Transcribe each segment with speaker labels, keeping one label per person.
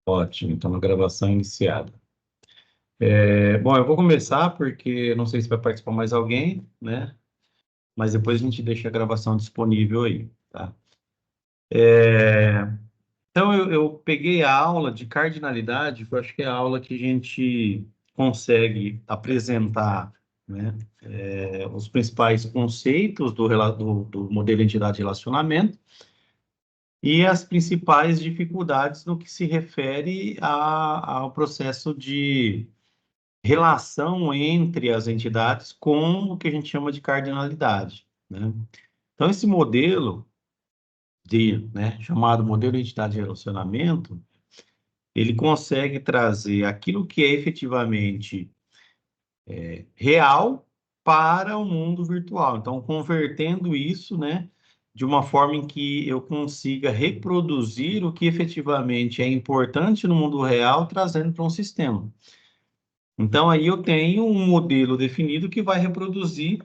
Speaker 1: Ótimo, então a gravação iniciada. Bom, eu vou começar porque não sei se vai participar mais alguém, né? Mas depois a gente deixa a gravação disponível aí, tá? Então eu peguei a aula de cardinalidade, que eu acho que é a aula que a gente consegue apresentar, né? Os principais conceitos do modelo entidade-relacionamento e as principais dificuldades no que se refere ao processo de relação entre as entidades com o que a gente chama de cardinalidade, né? Então, esse modelo chamado modelo de entidade de relacionamento, ele consegue trazer aquilo que é efetivamente real para o mundo virtual. Então, convertendo isso, né, de uma forma em que eu consiga reproduzir o que efetivamente é importante no mundo real, trazendo para um sistema. Então, aí eu tenho um modelo definido que vai reproduzir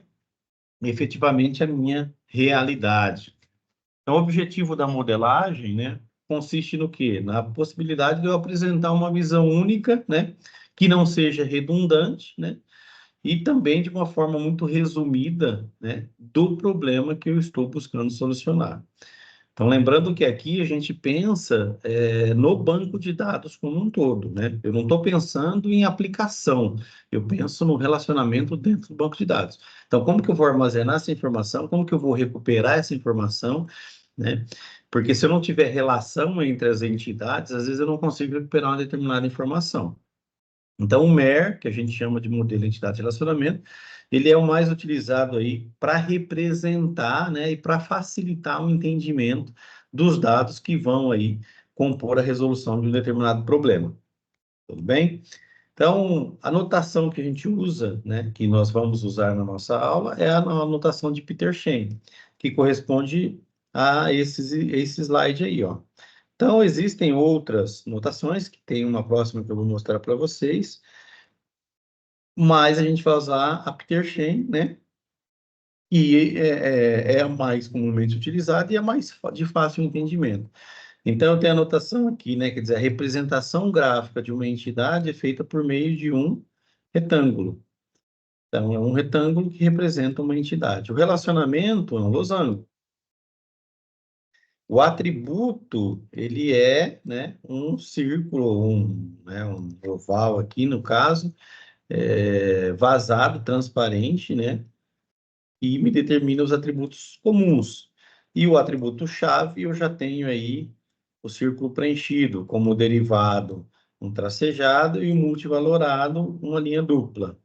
Speaker 1: efetivamente a minha realidade. Então, o objetivo da modelagem, né, consiste no quê? Na possibilidade de eu apresentar uma visão única, né, que não seja redundante, né, e também de uma forma muito resumida, né, do problema que eu estou buscando solucionar. Então, lembrando que aqui a gente pensa no banco de dados como um todo, né? Eu não estou pensando em aplicação, eu penso no relacionamento dentro do banco de dados. Então, como que eu vou armazenar essa informação? Como que eu vou recuperar essa informação, né? Porque se eu não tiver relação entre as entidades, às vezes eu não consigo recuperar uma determinada informação. Então, o MER, que a gente chama de modelo entidade de relacionamento, ele é o mais utilizado aí para representar, né, e para facilitar o entendimento dos dados que vão aí compor a resolução de um determinado problema. Tudo bem? Então, a notação que a gente usa, né, que nós vamos usar na nossa aula, é a notação de Peter Shane, que corresponde a esse slide aí, ó. Então, existem outras notações, que tem uma próxima que eu vou mostrar para vocês, mas a gente vai usar a Peter Shane, né? E é a mais comumente utilizada e é mais de fácil entendimento. Então, eu tenho a anotação aqui, né? Quer dizer, a representação gráfica de uma entidade é feita por meio de um retângulo. Então, é um retângulo que representa uma entidade. O relacionamento é um losango. O atributo, ele é, né, um círculo, um oval aqui, no caso, vazado, transparente, né? E me determina os atributos comuns. E o atributo-chave, eu já tenho aí o círculo preenchido, como o derivado, um tracejado, e o multivalorado, uma linha dupla.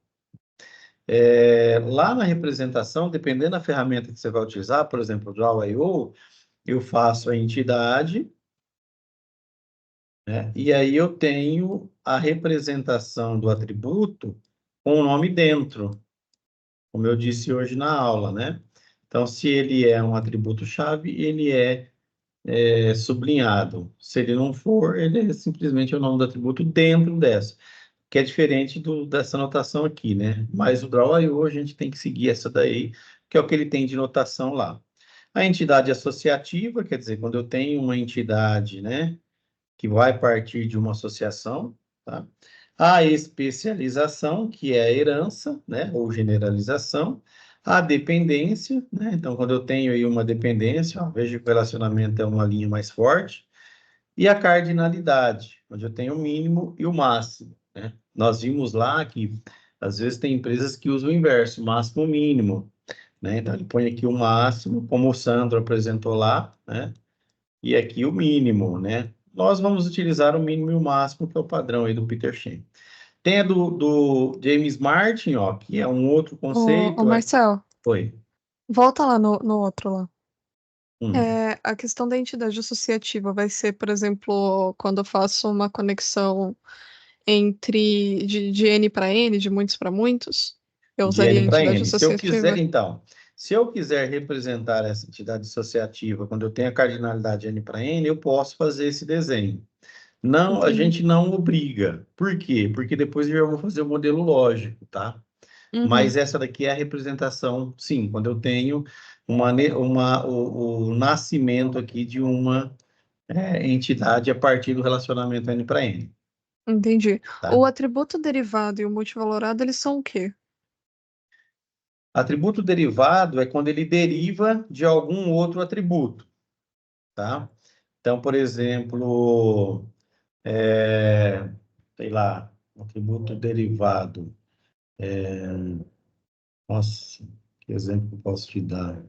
Speaker 1: Lá na representação, dependendo da ferramenta que você vai utilizar, por exemplo, o Draw.io, eu faço a entidade, né? E aí eu tenho a representação do atributo com o nome dentro, como eu disse hoje na aula, né? Então, se ele é um atributo-chave, ele é sublinhado. Se ele não for, ele é simplesmente o nome do atributo dentro dessa, que é diferente dessa notação aqui, né? Mas o Draw.io a gente tem que seguir essa daí, que é o que ele tem de notação lá. A entidade associativa, quer dizer, quando eu tenho uma entidade, né, que vai partir de uma associação, tá? A especialização, que é a herança, né, ou generalização, a dependência, né? Então, quando eu tenho aí uma dependência, ó, vejo que o relacionamento é uma linha mais forte, e a cardinalidade, onde eu tenho o mínimo e o máximo, né? Nós vimos lá que, às vezes, tem empresas que usam o inverso, máximo e mínimo, né? Então, ele põe aqui o máximo, como o Sandro apresentou lá, né? E aqui o mínimo, né? Nós vamos utilizar o mínimo e o máximo, que é o padrão aí do Peter Shen. Tem a do James Martin, ó, que é um outro
Speaker 2: Ô,
Speaker 1: conceito.
Speaker 2: Marcel,
Speaker 1: Foi.
Speaker 2: volta lá no outro lá.
Speaker 1: Hum.
Speaker 2: A questão da entidade associativa vai ser, por exemplo, quando eu faço uma conexão de N para N, de muitos para muitos, eu
Speaker 1: De
Speaker 2: usaria
Speaker 1: N
Speaker 2: a
Speaker 1: para
Speaker 2: entidade
Speaker 1: N. Se eu quiser,
Speaker 2: associativa.
Speaker 1: então, se eu quiser representar essa entidade associativa, quando eu tenho a cardinalidade N para N, eu posso fazer esse desenho. Não, a
Speaker 2: Entendi.
Speaker 1: gente não obriga. Por quê? Porque depois eu vou fazer o modelo lógico, tá?
Speaker 2: Uhum.
Speaker 1: Mas essa daqui é a representação, sim, quando eu tenho o nascimento aqui de uma entidade a partir do relacionamento N para N,
Speaker 2: Entendi. O
Speaker 1: tá?
Speaker 2: atributo derivado e o multivalorado, eles são o quê?
Speaker 1: Atributo derivado é quando ele deriva de algum outro atributo, tá? Então, por exemplo, sei lá, atributo derivado. Nossa, que exemplo que eu posso te dar?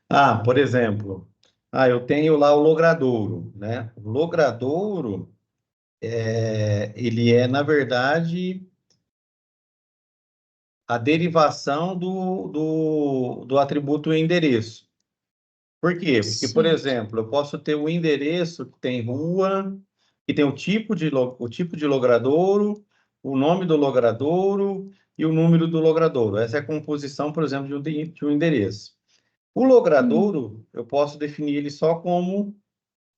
Speaker 1: Ah, por exemplo, eu tenho lá o logradouro, né? O logradouro, ele é, na verdade, a derivação do atributo endereço. Por quê? Porque, por
Speaker 2: Certo.
Speaker 1: exemplo, eu posso ter um endereço que tem rua, que tem o tipo de logradouro, o nome do logradouro e o número do logradouro. Essa é a composição, por exemplo, de um endereço. O
Speaker 2: Uhum.
Speaker 1: logradouro, eu posso definir ele só como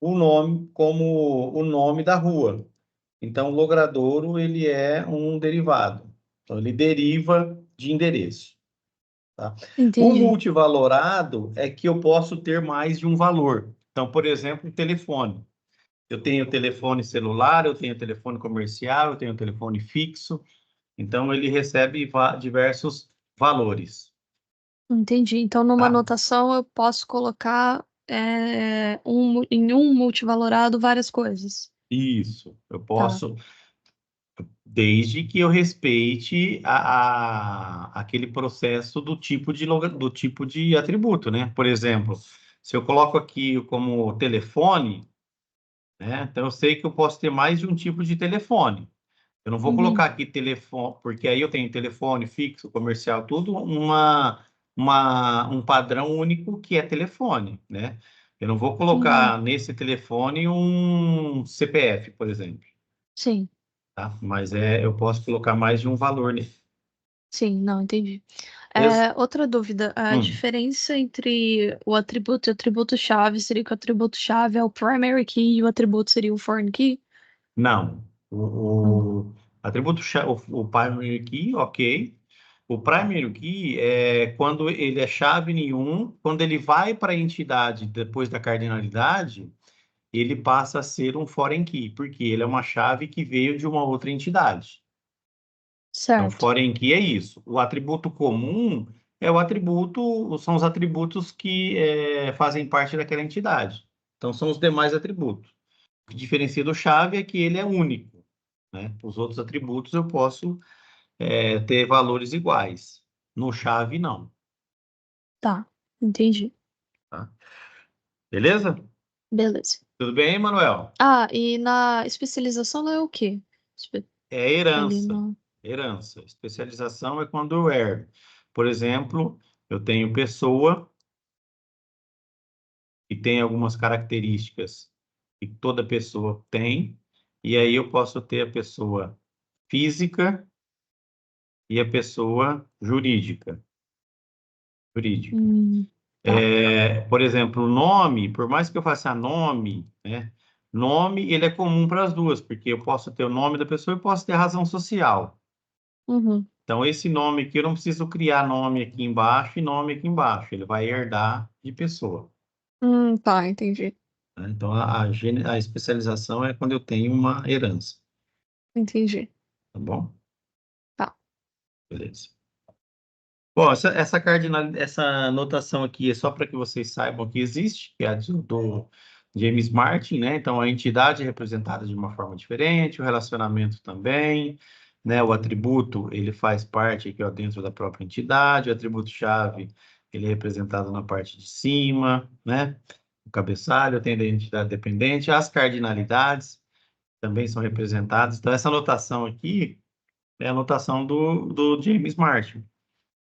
Speaker 1: o nome da rua. Então, o logradouro, ele é um derivado. Então, ele deriva de endereço. Tá? O
Speaker 2: Entendi.
Speaker 1: multivalorado é que eu posso ter mais de um valor. Então, por exemplo, o telefone. Eu tenho telefone celular, eu tenho telefone comercial, eu tenho telefone fixo. Então, ele recebe diversos valores.
Speaker 2: Entendi. Então, numa
Speaker 1: Tá?
Speaker 2: anotação, eu posso colocar em um multivalorado várias coisas.
Speaker 1: Isso. Eu
Speaker 2: Tá.
Speaker 1: posso, desde que eu respeite aquele processo do tipo de atributo, né? Por exemplo, se eu coloco aqui como telefone, né? Então eu sei que eu posso ter mais de um tipo de telefone. Eu não vou
Speaker 2: Uhum.
Speaker 1: colocar aqui telefone, porque aí eu tenho telefone fixo, comercial, tudo um padrão único que é telefone, né? Eu não vou
Speaker 2: Uhum.
Speaker 1: colocar nesse telefone um CPF, por exemplo,
Speaker 2: Sim,
Speaker 1: tá? Mas eu posso colocar mais de um valor nele.
Speaker 2: sim, não, entendi.
Speaker 1: Beleza?
Speaker 2: Outra dúvida, a diferença entre o atributo e o atributo-chave seria que o atributo-chave é o primary key e o atributo seria o foreign key?
Speaker 1: Não.
Speaker 2: Hum.
Speaker 1: O atributo, o primary key, ok. O primary key é quando ele é chave nenhum, quando ele vai para a entidade depois da cardinalidade, ele passa a ser um foreign key, porque ele é uma chave que veio de uma outra entidade. Então,
Speaker 2: Certo.
Speaker 1: foreign key é isso. O atributo comum são os atributos que fazem parte daquela entidade. Então, são os demais atributos. O que diferencia do chave é que ele é único, né? Os outros atributos eu posso ter valores iguais. No chave, não.
Speaker 2: Tá, entendi.
Speaker 1: Tá? Beleza?
Speaker 2: Beleza.
Speaker 1: Tudo bem, Manuel?
Speaker 2: Ah, e na especialização é o quê?
Speaker 1: É
Speaker 2: Ali
Speaker 1: herança.
Speaker 2: no.
Speaker 1: Herança. Especialização é quando eu herdo. Por exemplo, eu tenho pessoa que tem algumas características que toda pessoa tem, e aí eu posso ter a pessoa física e a pessoa jurídica. Jurídica.
Speaker 2: Tá.
Speaker 1: Por exemplo, o nome, por mais que eu faça nome, né? Nome, ele é comum para as duas, porque eu posso ter o nome da pessoa e posso ter a razão social.
Speaker 2: Uhum.
Speaker 1: Então, esse nome aqui, eu não preciso criar nome aqui embaixo e nome aqui embaixo. Ele vai herdar de pessoa.
Speaker 2: Tá, entendi.
Speaker 1: Né? Então, a especialização é quando eu tenho uma herança.
Speaker 2: Entendi.
Speaker 1: Tá bom?
Speaker 2: Tá.
Speaker 1: Beleza. Bom, essa notação aqui é só para que vocês saibam que existe, que é a do James Martin, né? Então, a entidade é representada de uma forma diferente, o relacionamento também, né? O atributo, ele faz parte aqui, ó, dentro da própria entidade, o atributo-chave, ele é representado na parte de cima, né? O cabeçalho tem a identidade dependente, as cardinalidades também são representadas. Então, essa notação aqui é a notação do James Martin,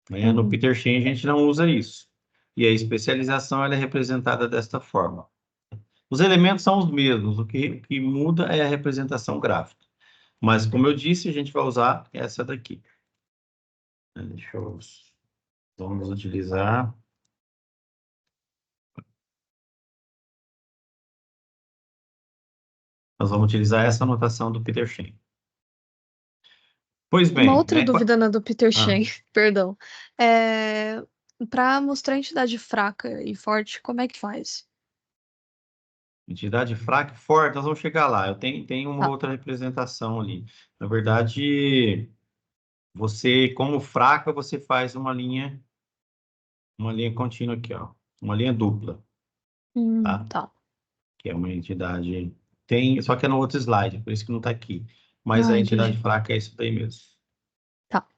Speaker 1: né? No
Speaker 2: Uhum.
Speaker 1: Peter Shen a gente não usa isso. E a especialização ela é representada desta forma. Os elementos são os mesmos, o que muda é a representação gráfica. Mas, como eu disse, a gente vai usar essa daqui. Deixa eu... Vamos utilizar... Nós vamos utilizar essa anotação do Peter Shen. Pois
Speaker 2: Uma
Speaker 1: bem,
Speaker 2: outra
Speaker 1: né?
Speaker 2: dúvida na do Peter
Speaker 1: Ah,
Speaker 2: Shen, perdão. É, para mostrar a entidade fraca e forte, como é que faz?
Speaker 1: Entidade fraca e forte, nós vamos chegar lá. Eu tenho uma
Speaker 2: Tá.
Speaker 1: outra representação ali. Na verdade, você, como fraca, você faz uma linha contínua aqui, ó. Uma linha dupla, tá?
Speaker 2: Tá.
Speaker 1: Que é uma entidade. Tem, só que é no outro slide, por isso que não está aqui. Mas a
Speaker 2: Ah,
Speaker 1: entidade
Speaker 2: entendi.
Speaker 1: fraca é isso daí mesmo.
Speaker 2: Tá.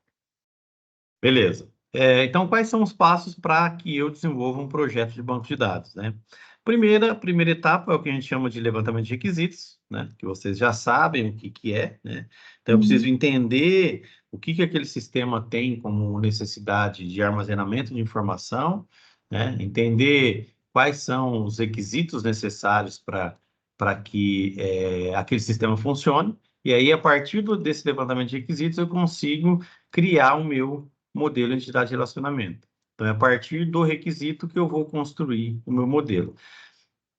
Speaker 1: Beleza. Então, quais são os passos para que eu desenvolva um projeto de banco de dados, né? Primeira etapa é o que a gente chama de levantamento de requisitos, né? Que vocês já sabem o que é, né? Então, eu preciso
Speaker 2: Uhum.
Speaker 1: entender o que aquele sistema tem como necessidade de armazenamento de informação, né? Entender quais são os requisitos necessários para que aquele sistema funcione. E aí, a partir desse levantamento de requisitos, eu consigo criar o meu modelo de entidade de relacionamento. Então, é a partir do requisito que eu vou construir o meu modelo.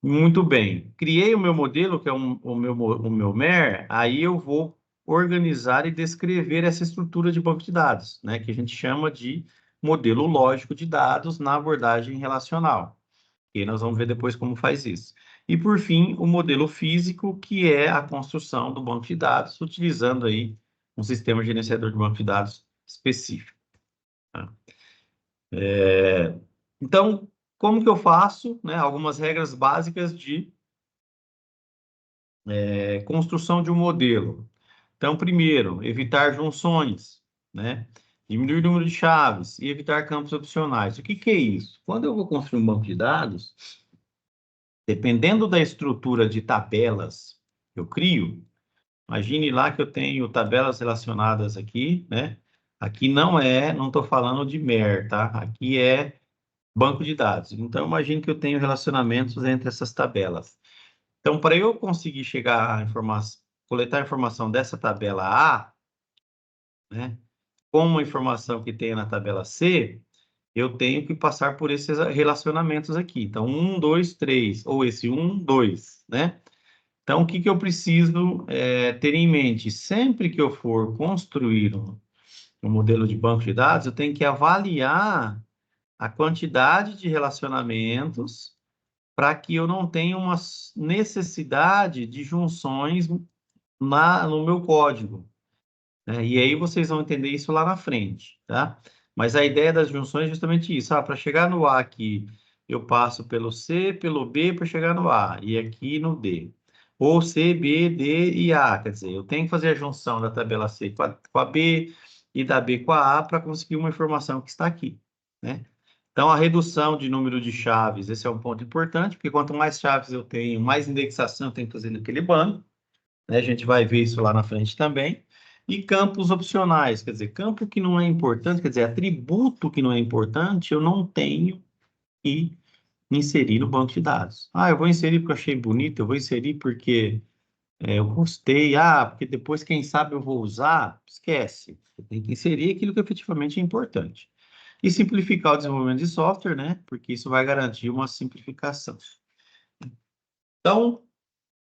Speaker 1: Muito bem. Criei o meu modelo, que é o meu MER, aí eu vou organizar e descrever essa estrutura de banco de dados, né, que a gente chama de modelo lógico de dados na abordagem relacional. E nós vamos ver depois como faz isso. E, por fim, o modelo físico, que é a construção do banco de dados, utilizando aí um sistema gerenciador de banco de dados específico. Tá? Então, como que eu faço, né, algumas regras básicas de construção de um modelo. Então, primeiro, evitar junções, né? Diminuir o número de chaves e evitar campos opcionais. O que é isso? Quando eu vou construir um banco de dados, dependendo da estrutura de tabelas que eu crio, imagine lá que eu tenho tabelas relacionadas aqui, né? Aqui não estou falando de MER, tá? Aqui é banco de dados. Então, imagine que eu tenho relacionamentos entre essas tabelas. Então, para eu conseguir chegar à informação, coletar a informação dessa tabela A, né, com uma informação que tenha na tabela C, eu tenho que passar por esses relacionamentos aqui. Então, 1, 2, 3, ou esse 1, 2, né? Então, o que eu preciso ter em mente? Sempre que eu for construir um modelo de banco de dados, eu tenho que avaliar a quantidade de relacionamentos para que eu não tenha uma necessidade de junções no meu código, né? E aí vocês vão entender isso lá na frente, tá? Mas a ideia das junções é justamente isso. Para chegar no A aqui, eu passo pelo C, pelo B para chegar no A, e aqui no D. Ou C, B, D e A. Quer dizer, eu tenho que fazer a junção da tabela C com a B e da B com a A para conseguir uma informação que está aqui, né? Então, a redução de número de chaves, esse é um ponto importante, porque quanto mais chaves eu tenho, mais indexação eu tenho que fazer naquele banco, né? A gente vai ver isso lá na frente também. E campos opcionais, quer dizer, campo que não é importante, quer dizer, atributo que não é importante, eu não tenho que inserir no banco de dados. Ah, eu vou inserir porque eu achei bonito, eu vou inserir porque eu gostei, porque depois, quem sabe, eu vou usar. Esquece. Você tem que inserir aquilo que efetivamente é importante. E simplificar o desenvolvimento de software, né? Porque isso vai garantir uma simplificação. Então,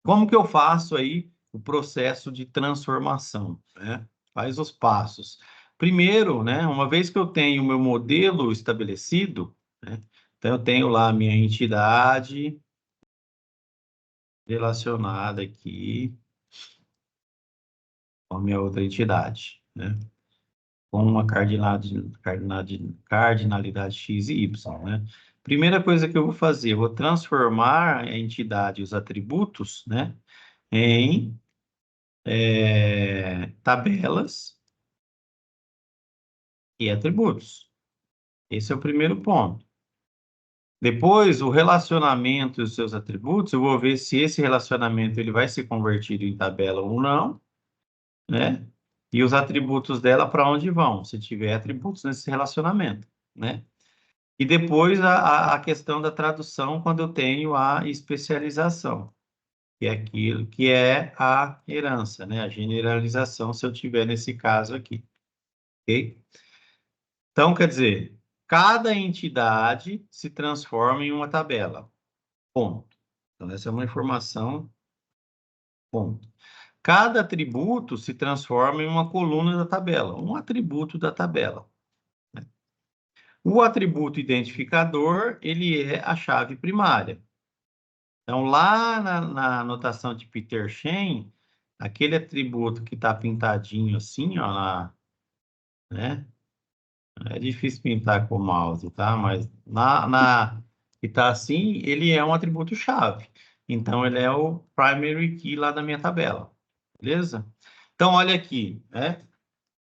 Speaker 1: como que eu faço aí o processo de transformação, né? Quais os passos? Primeiro, né, uma vez que eu tenho o meu modelo estabelecido, né, então eu tenho lá a minha entidade relacionada aqui com a minha outra entidade, né, com uma cardinalidade X e Y, né? Primeira coisa que eu vou fazer, eu vou transformar a entidade e os atributos, né, em tabelas e atributos. Esse é o primeiro ponto. Depois, o relacionamento e os seus atributos, eu vou ver se esse relacionamento ele vai ser convertido em tabela ou não, né? E os atributos dela para onde vão, se tiver atributos nesse relacionamento, né? E depois a questão da tradução quando eu tenho a especialização, que é aquilo que é a herança, né? A generalização, se eu tiver nesse caso aqui, ok? Então, quer dizer, cada entidade se transforma em uma tabela. Ponto. Então, essa é uma informação. Ponto. Cada atributo se transforma em uma coluna da tabela, um atributo da tabela. O atributo identificador, ele é a chave primária. Então, lá na anotação de Peter Shen, aquele atributo que está pintadinho assim, ó, né? É difícil pintar com o mouse, tá? Mas que está assim, ele é um atributo-chave. Então, ele é o primary key lá da minha tabela. Beleza? Então, olha aqui, né?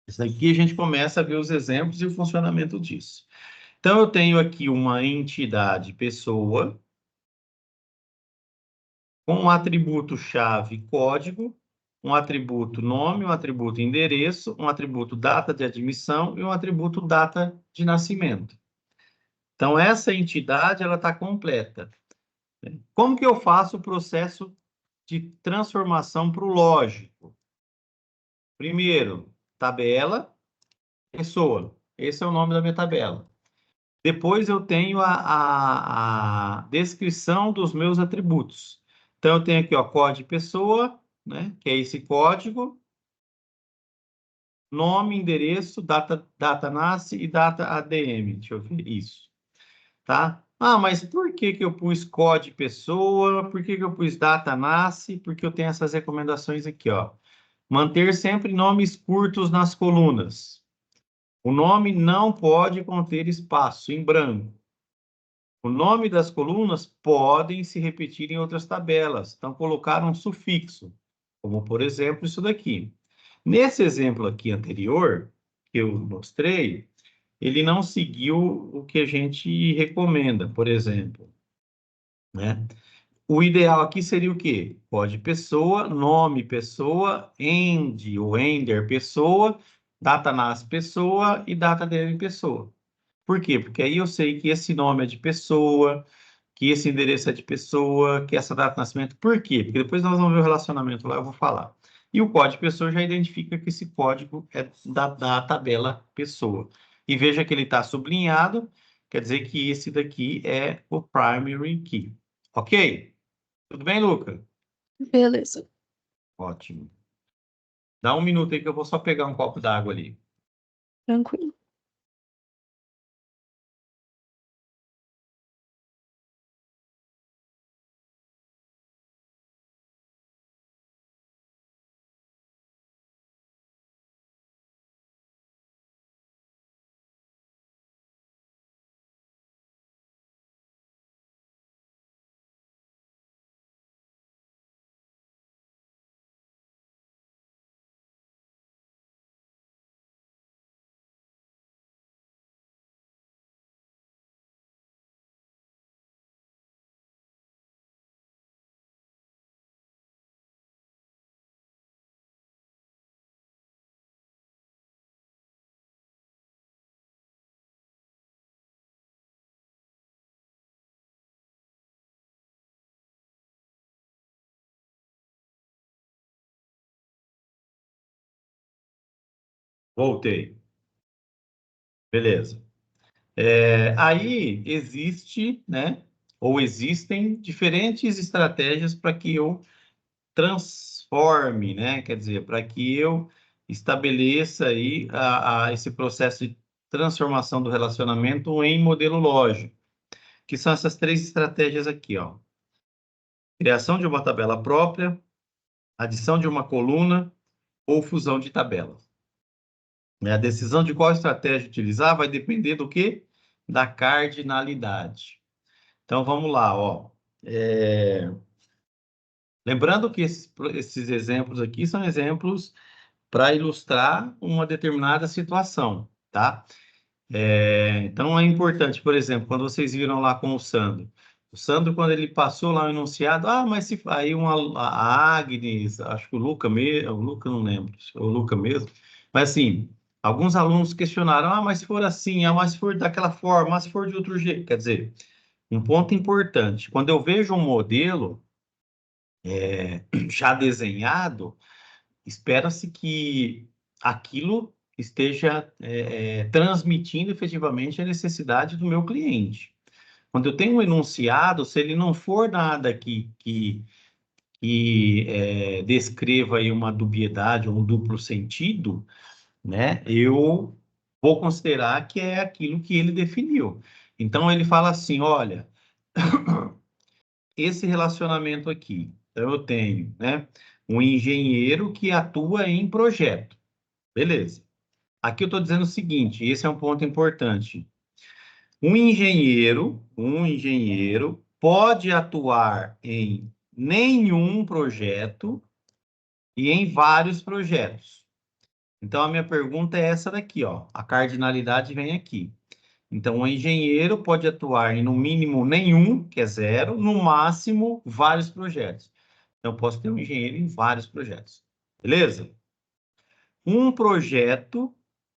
Speaker 1: Isso aqui a gente começa a ver os exemplos e o funcionamento disso. Então, eu tenho aqui uma entidade pessoa com um atributo-chave código, um atributo nome, um atributo endereço, um atributo data de admissão e um atributo data de nascimento. Então, essa entidade ela está completa. Como que eu faço o processo de transformação para o lógico? Primeiro, tabela, pessoa. Esse é o nome da minha tabela. Depois eu tenho a descrição dos meus atributos. Então, eu tenho aqui, ó, código pessoa, né, que é esse código, nome, endereço, data nasce e data ADM. Deixa eu ver isso, tá? Ah, mas por que que eu pus código pessoa? Por que que eu pus data nasce? Porque eu tenho essas recomendações aqui, ó. Manter sempre nomes curtos nas colunas. O nome não pode conter espaço em branco. O nome das colunas podem se repetir em outras tabelas, então colocar um sufixo, como por exemplo isso daqui. Nesse exemplo aqui anterior, que eu mostrei, ele não seguiu o que a gente recomenda, por exemplo, né? O ideal aqui seria o quê? Pode pessoa, nome pessoa, end ou ender pessoa, data nasce pessoa e data deve pessoa. Por quê? Porque aí eu sei que esse nome é de pessoa, que esse endereço é de pessoa, que essa data de nascimento. Por quê? Porque depois nós vamos ver o relacionamento lá, eu vou falar. E o código pessoa já identifica que esse código é da tabela pessoa. E veja que ele está sublinhado, quer dizer que esse daqui é o primary key. Ok? Tudo bem, Luca?
Speaker 2: Beleza.
Speaker 1: Ótimo. Dá um minuto aí que eu vou só pegar um copo d'água ali.
Speaker 2: Tranquilo.
Speaker 1: Voltei. Beleza. Aí existe, né, ou existem diferentes estratégias para que eu transforme, né, quer dizer, para que eu estabeleça aí esse processo de transformação do relacionamento em modelo lógico, que são essas três estratégias aqui, ó. Criação de uma tabela própria, adição de uma coluna ou fusão de tabelas. A decisão de qual estratégia utilizar vai depender do quê? Da cardinalidade. Então, vamos lá, ó. Lembrando que esses exemplos aqui são exemplos para ilustrar uma determinada situação, tá? Então, é importante, por exemplo, quando vocês viram lá com o Sandro, quando ele passou lá o enunciado, mas se aí a Agnes, acho que o Luca não lembro, o Luca mesmo, mas assim, alguns alunos questionaram, mas se for assim, mas se for daquela forma, mas se for de outro jeito, quer dizer, um ponto importante, quando eu vejo um modelo já desenhado, espera-se que aquilo esteja transmitindo efetivamente a necessidade do meu cliente. Quando eu tenho um enunciado, se ele não for nada que descreva aí uma dubiedade ou um duplo sentido, né, eu vou considerar que é aquilo que ele definiu. Então, ele fala assim, olha, esse relacionamento aqui. Então, eu tenho, né, um engenheiro que atua em projeto. Beleza. Aqui eu estou dizendo o seguinte, esse é um ponto importante. Um engenheiro pode atuar em nenhum projeto e em vários projetos. Então, a minha pergunta é essa daqui, ó. A cardinalidade vem aqui. Então, o engenheiro pode atuar em, no mínimo, nenhum, que é zero, no máximo, vários projetos. Então, eu posso ter um engenheiro em vários projetos. Beleza? Um projeto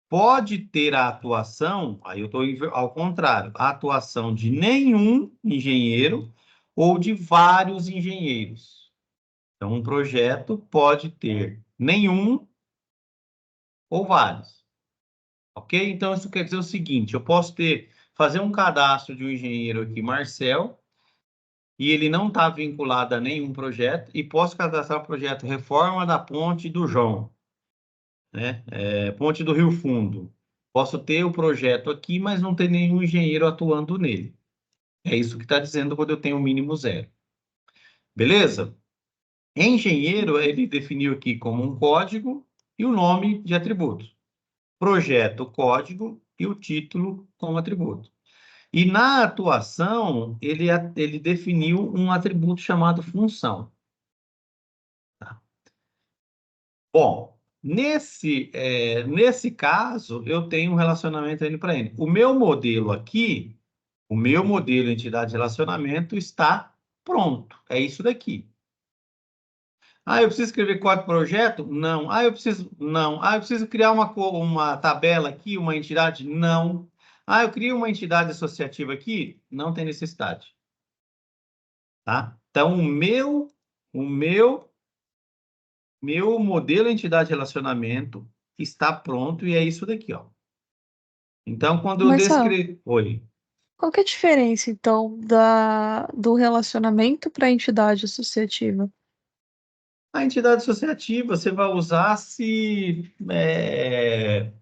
Speaker 1: pode ter a atuação, aí eu estou ao contrário, a atuação de nenhum engenheiro ou de vários engenheiros. Então, um projeto pode ter nenhum ou vários. Ok? Então, isso quer dizer o seguinte, eu posso fazer um cadastro de um engenheiro aqui, Marcel, e ele não está vinculado a nenhum projeto, e posso cadastrar o projeto Reforma da Ponte do João, né? Ponte do Rio Fundo. Posso ter o projeto aqui, mas não ter nenhum engenheiro atuando nele. É isso que está dizendo quando eu tenho o mínimo zero. Beleza? Engenheiro, ele definiu aqui como um código e o nome de atributo. Projeto, código e o título como atributo. E na atuação, ele definiu um atributo chamado função. Tá? Bom, nesse caso, eu tenho um relacionamento N para N. O meu modelo aqui, o meu modelo entidade de relacionamento está pronto. É isso daqui. Ah, eu preciso escrever código projeto? Não. Ah, eu preciso. Não. Ah, eu preciso criar uma tabela aqui, uma entidade? Não. Ah, eu crio uma entidade associativa aqui? Não tem necessidade. Tá? Então, o meu modelo entidade de relacionamento está pronto e é isso daqui, ó. Então, quando eu
Speaker 2: Mas, ó,
Speaker 1: descrevo... Oi.
Speaker 2: qual que é a diferença, então, do relacionamento para a entidade associativa?
Speaker 1: A entidade associativa você vai usar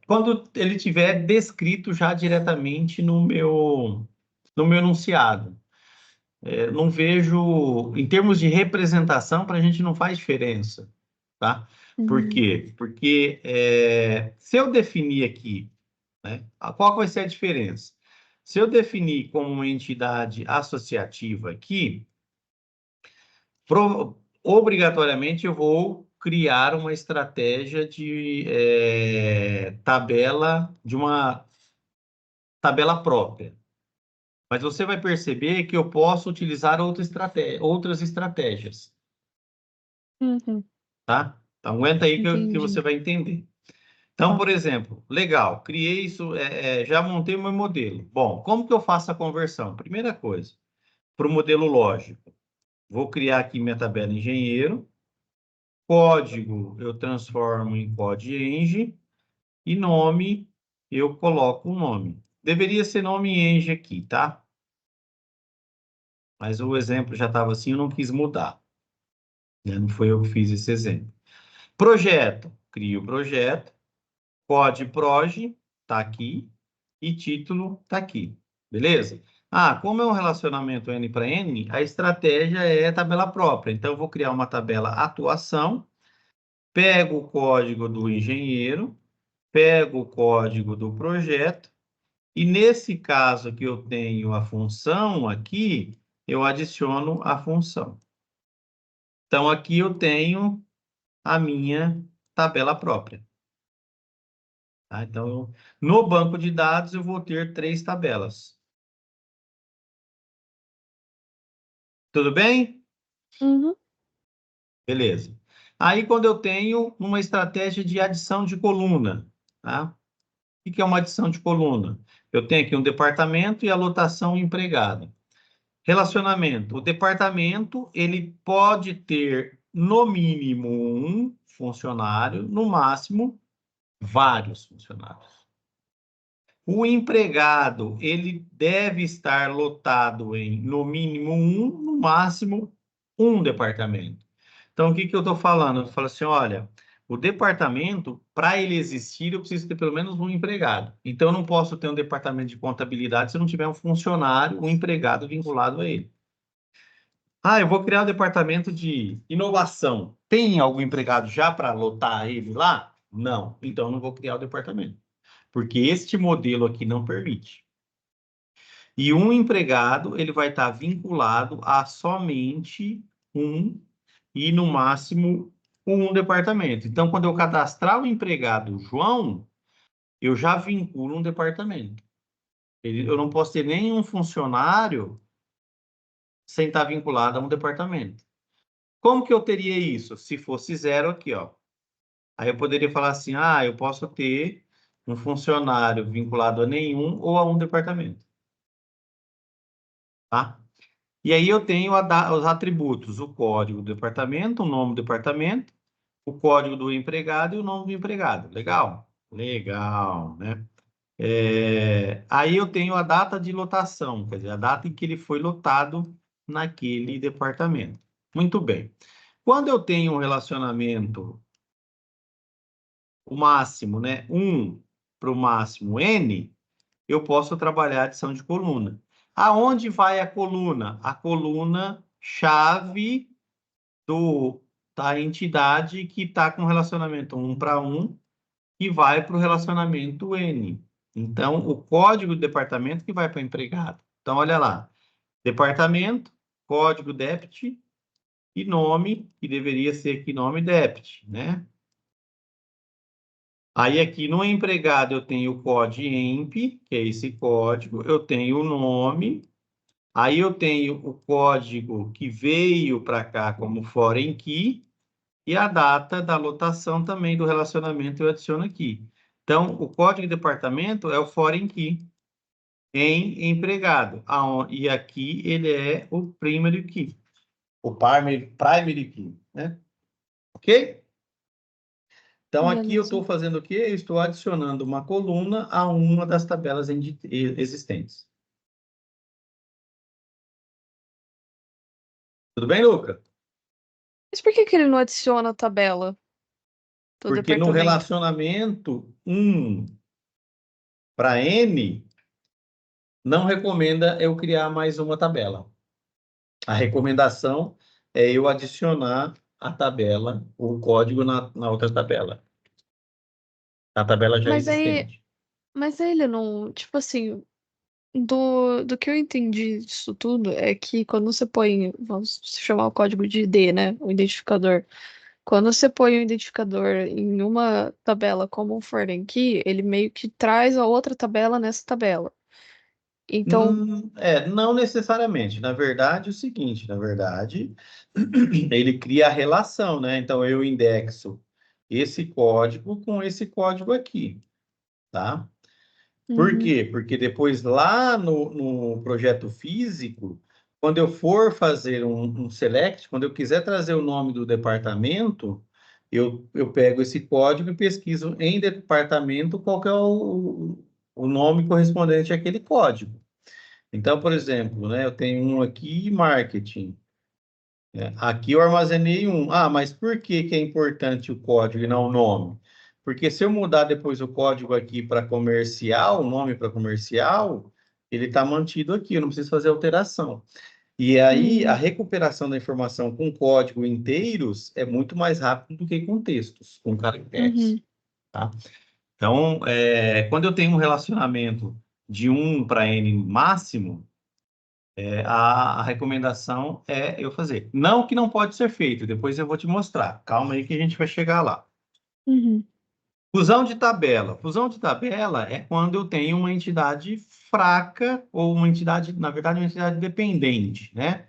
Speaker 1: quando ele tiver descrito já diretamente no meu enunciado. Não vejo, em termos de representação, para a gente não faz diferença, tá? Por
Speaker 2: Hum,
Speaker 1: quê? Porque se eu definir aqui, né, qual vai ser a diferença? Se eu definir como uma entidade associativa aqui, obrigatoriamente eu vou criar uma estratégia de uma tabela própria. Mas você vai perceber que eu posso utilizar outras estratégias,
Speaker 2: uhum,
Speaker 1: tá? Então, aguenta aí que você
Speaker 2: entendi.
Speaker 1: vai entender. Então,
Speaker 2: Tá.
Speaker 1: por exemplo, legal, criei isso, já montei o meu modelo. Bom, como que eu faço a conversão? Primeira coisa, para o modelo lógico, vou criar aqui minha tabela engenheiro, código eu transformo em code-eng e nome eu coloco um nome. Deveria ser nome eng aqui, tá? Mas o exemplo já estava assim, eu não quis mudar, né? Não foi eu que fiz esse exemplo. Projeto, crio o projeto, code tá aqui e título tá aqui, beleza? Ah, como é um relacionamento N para N, a estratégia é tabela própria. Então, eu vou criar uma tabela atuação, pego o código do engenheiro, pego o código do projeto, e nesse caso que eu tenho a função aqui, eu adiciono a função. Então, aqui eu tenho a minha tabela própria. Tá? Então, no banco de dados, eu vou ter 3 tabelas. Tudo bem?
Speaker 2: Uhum,
Speaker 1: Beleza. Aí, quando eu tenho uma estratégia de adição de coluna, tá? O que é uma adição de coluna? Eu tenho aqui um departamento e a lotação empregada. Relacionamento. O departamento, ele pode ter, no mínimo, um funcionário, no máximo, vários funcionários. O empregado, ele deve estar lotado em, no mínimo, um, no máximo, um departamento. Então, o que que eu estou falando? Eu falo assim, olha, o departamento, para ele existir, eu preciso ter pelo menos um empregado. Então, eu não posso ter um departamento de contabilidade se eu não tiver um funcionário, um empregado vinculado a ele. Ah, eu vou criar um departamento de inovação. Tem algum empregado já para lotar ele lá? Não. Então, eu não vou criar o departamento. Porque este modelo aqui não permite. E um empregado, ele vai estar vinculado a somente um e, no máximo, um departamento. Então, quando eu cadastrar o empregado João, eu já vinculo um departamento. Eu não posso ter nenhum funcionário sem estar vinculado a um departamento. Como que eu teria isso? Se fosse zero aqui, ó. Aí eu poderia falar assim, ah, eu posso ter um funcionário vinculado a nenhum ou a um departamento, tá? E aí eu tenho os atributos, o código do departamento, o nome do departamento, o código do empregado e o nome do empregado. Legal? Legal, né? Aí eu tenho a data de lotação, quer dizer, a data em que ele foi lotado naquele departamento. Muito bem. Quando eu tenho um relacionamento, o máximo, né? 1 para o máximo N, eu posso trabalhar a adição de coluna. Aonde vai a coluna? A coluna chave da entidade que está com relacionamento 1 para 1 e vai para o relacionamento N. Então, o código do departamento que vai para o empregado. Então, olha lá. Departamento, código DEPT e nome, que deveria ser aqui nome DEPT, né? Aí aqui no empregado eu tenho o código EMP, que é esse código, eu tenho o nome, aí eu tenho o código que veio para cá como foreign key e a data da lotação também do relacionamento eu adiciono aqui. Então, o código de departamento é o foreign key em empregado, e aqui ele é o primary key, o primary key, né? Ok? Então, aqui eu
Speaker 2: Beleza.
Speaker 1: estou fazendo o quê? Eu estou adicionando uma coluna a uma das tabelas existentes. Tudo bem, Luca?
Speaker 2: Mas por que que ele não adiciona a tabela do
Speaker 1: Porque no
Speaker 2: departamento?
Speaker 1: relacionamento 1 para N, não recomenda eu criar mais uma tabela. A recomendação é eu adicionar a tabela, o código na outra tabela. A tabela já
Speaker 2: Mas aí,
Speaker 1: existente.
Speaker 2: mas aí ele não, tipo assim, do que eu entendi disso tudo é que quando você põe, vamos chamar o código de ID, né? O identificador. Quando você põe o identificador em uma tabela como um foreign key, ele meio que traz a outra tabela nessa tabela. Então,
Speaker 1: Não necessariamente. Na verdade, é o seguinte, na verdade, ele cria a relação, né? Então, eu indexo esse código com esse código aqui, tá? Por
Speaker 2: uhum,
Speaker 1: quê? Porque depois lá no projeto físico, quando eu for fazer um select, quando eu quiser trazer o nome do departamento, eu pego esse código e pesquiso em departamento qual que é o nome correspondente àquele código. Então, por exemplo, né, eu tenho um aqui, marketing. Aqui eu armazenei um. Ah, mas por que que é importante o código e não o nome? Porque se eu mudar depois o código aqui para comercial, o nome para comercial, ele está mantido aqui, eu não preciso fazer alteração. E aí, a
Speaker 2: uhum,
Speaker 1: recuperação da informação com código inteiros é muito mais rápido do que com textos, com caracteres,
Speaker 2: uhum.
Speaker 1: tá? Então, quando eu tenho um relacionamento de 1 para N máximo, a recomendação é eu fazer. Não que não pode ser feito, depois eu vou te mostrar. Calma aí que a gente vai chegar lá.
Speaker 2: Uhum.
Speaker 1: Fusão de tabela. Fusão de tabela é quando eu tenho uma entidade fraca ou uma entidade, na verdade, uma entidade dependente, né?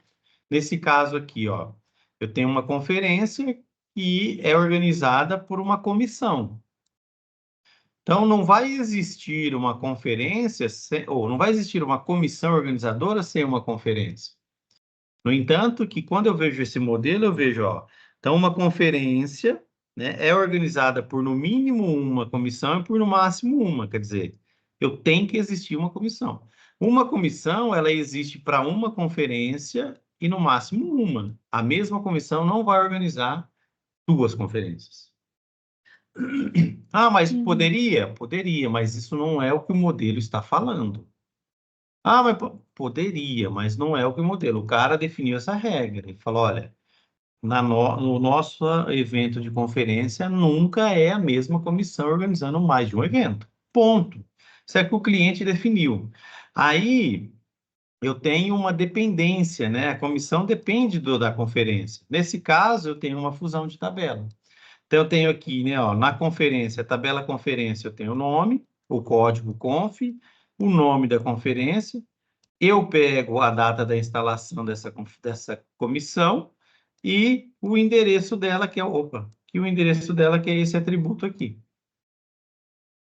Speaker 1: Nesse caso aqui, ó, eu tenho uma conferência que é organizada por uma comissão. Então, não vai existir uma conferência, ou não vai existir uma comissão organizadora sem uma conferência. No entanto, que quando eu vejo esse modelo, eu vejo, ó, então uma conferência, né, é organizada por no mínimo uma comissão e por no máximo uma, quer dizer, eu tenho que existir uma comissão. Uma comissão, ela existe para uma conferência e no máximo uma. A mesma comissão não vai organizar duas conferências. Ah, mas
Speaker 2: Uhum.
Speaker 1: poderia? Poderia, mas isso não é o que o modelo está falando. Ah, mas Poderia, mas não é o que o modelo. O cara definiu essa regra. Ele falou, olha, no nosso evento de conferência, nunca é a mesma comissão organizando mais de um evento. Ponto. Isso é que o cliente definiu. Aí, eu tenho uma dependência, né? A comissão depende da conferência. Nesse caso, eu tenho uma fusão de tabela. Então, eu tenho aqui, né, ó, na conferência, tabela conferência, eu tenho o nome, o código conf, o nome da conferência, eu pego a data da instalação dessa comissão e o endereço dela, que é, que o endereço dela que é esse atributo aqui.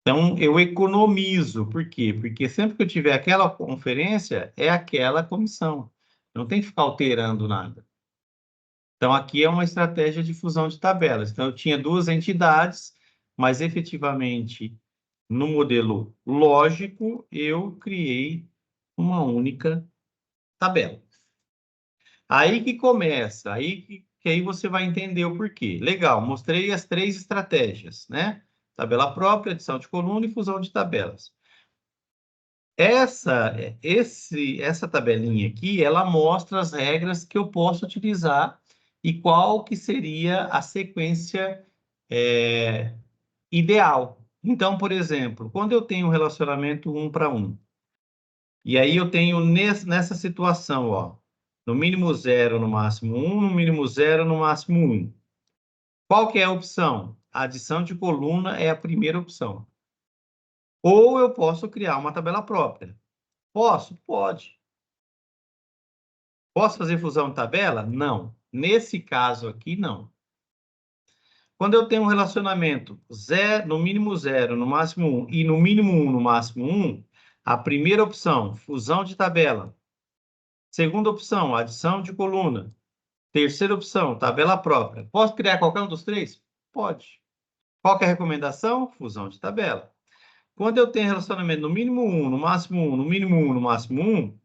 Speaker 1: Então, eu economizo. Por quê? Porque sempre que eu tiver aquela conferência, é aquela comissão. Não tem que ficar alterando nada. Então, aqui é uma estratégia de fusão de tabelas. Então, eu tinha duas entidades, mas efetivamente, no modelo lógico, eu criei uma única tabela. Aí que começa, que aí você vai entender o porquê. Legal, mostrei as três estratégias, né? Tabela própria, adição de coluna e fusão de tabelas. Essa tabelinha aqui, ela mostra as regras que eu posso utilizar e qual que seria a sequência ideal. Então, por exemplo, quando eu tenho um relacionamento 1 para 1, e aí eu tenho nessa situação, ó, no mínimo 0, no máximo 1, no mínimo 0, no máximo 1. Qual que é a opção? A adição de coluna é a primeira opção. Ou eu posso criar uma tabela própria. Posso? Pode. Posso fazer fusão de tabela? Não. Nesse caso aqui, não. Quando eu tenho um relacionamento no mínimo 0, no máximo 1, e no mínimo 1, no máximo 1, a primeira opção, fusão de tabela. Segunda opção, adição de coluna. Terceira opção, tabela própria. Posso criar qualquer um dos três? Pode. Qual que é a recomendação? Fusão de tabela. Quando eu tenho relacionamento no mínimo 1, no máximo 1, no mínimo 1, no máximo 1,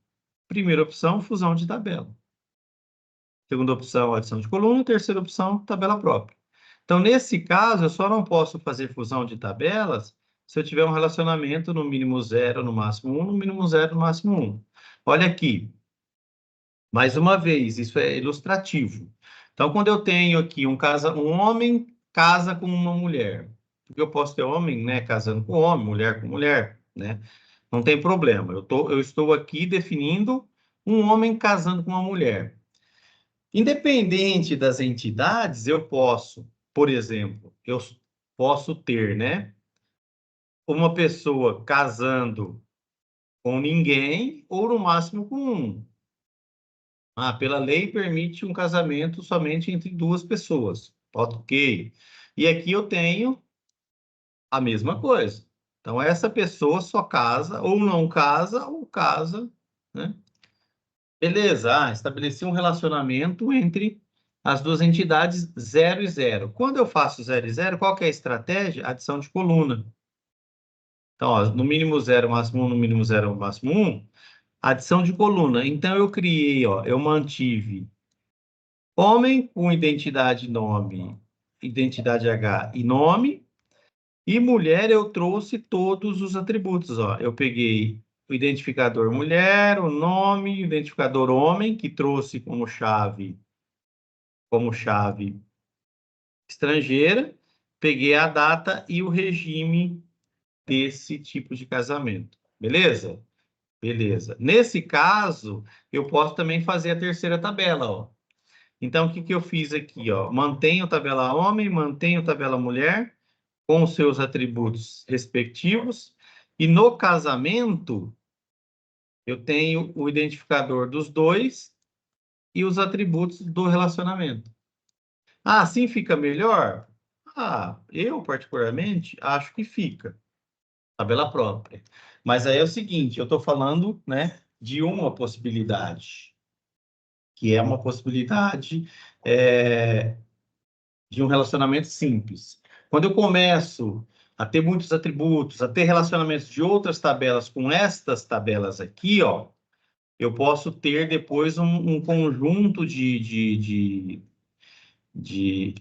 Speaker 1: primeira opção, fusão de tabela. Segunda opção, adição de coluna. Terceira opção, tabela própria. Então, nesse caso, eu só não posso fazer fusão de tabelas se eu tiver um relacionamento no mínimo 0, no máximo 1, no mínimo 0, no máximo 1. Olha aqui. Mais uma vez, isso é ilustrativo. Então, quando eu tenho aqui um homem casa com uma mulher, porque eu posso ter homem, né, casando com homem, mulher com mulher, né? Não tem problema. Eu estou aqui definindo um homem casando com uma mulher. Independente das entidades, eu posso, por exemplo, eu posso ter, né, uma pessoa casando com ninguém ou no máximo com um. Pela lei permite um casamento somente entre duas pessoas. Ok. E aqui eu tenho a mesma coisa. Então, essa pessoa só casa, ou não casa, ou casa, né? Beleza, estabeleci um relacionamento entre as duas entidades 0 e 0. Quando eu faço 0 e 0, qual que é a estratégia? Adição de coluna. Então, ó, no mínimo 0, máximo 1, no mínimo 0, máximo 1, adição de coluna. Então, eu criei, ó, eu mantive homem com identidade nome, identidade H e nome, e mulher eu trouxe todos os atributos, ó. Eu peguei o identificador mulher, o nome, o identificador homem, que trouxe como chave estrangeira, peguei a data e o regime desse tipo de casamento. Beleza? Beleza. Nesse caso, eu posso também fazer a terceira tabela, ó. Então, o que que eu fiz aqui, ó? Mantenho tabela homem, mantenho tabela mulher, com os seus atributos respectivos, e no casamento, eu tenho o identificador dos dois e os atributos do relacionamento. Assim fica melhor? Eu particularmente acho que fica. Tabela própria. Mas aí é o seguinte, eu estou falando, né, de uma possibilidade, que é uma possibilidade de um relacionamento simples. Quando eu começo a ter muitos atributos, a ter relacionamentos de outras tabelas com estas tabelas aqui, ó, eu posso ter depois um conjunto de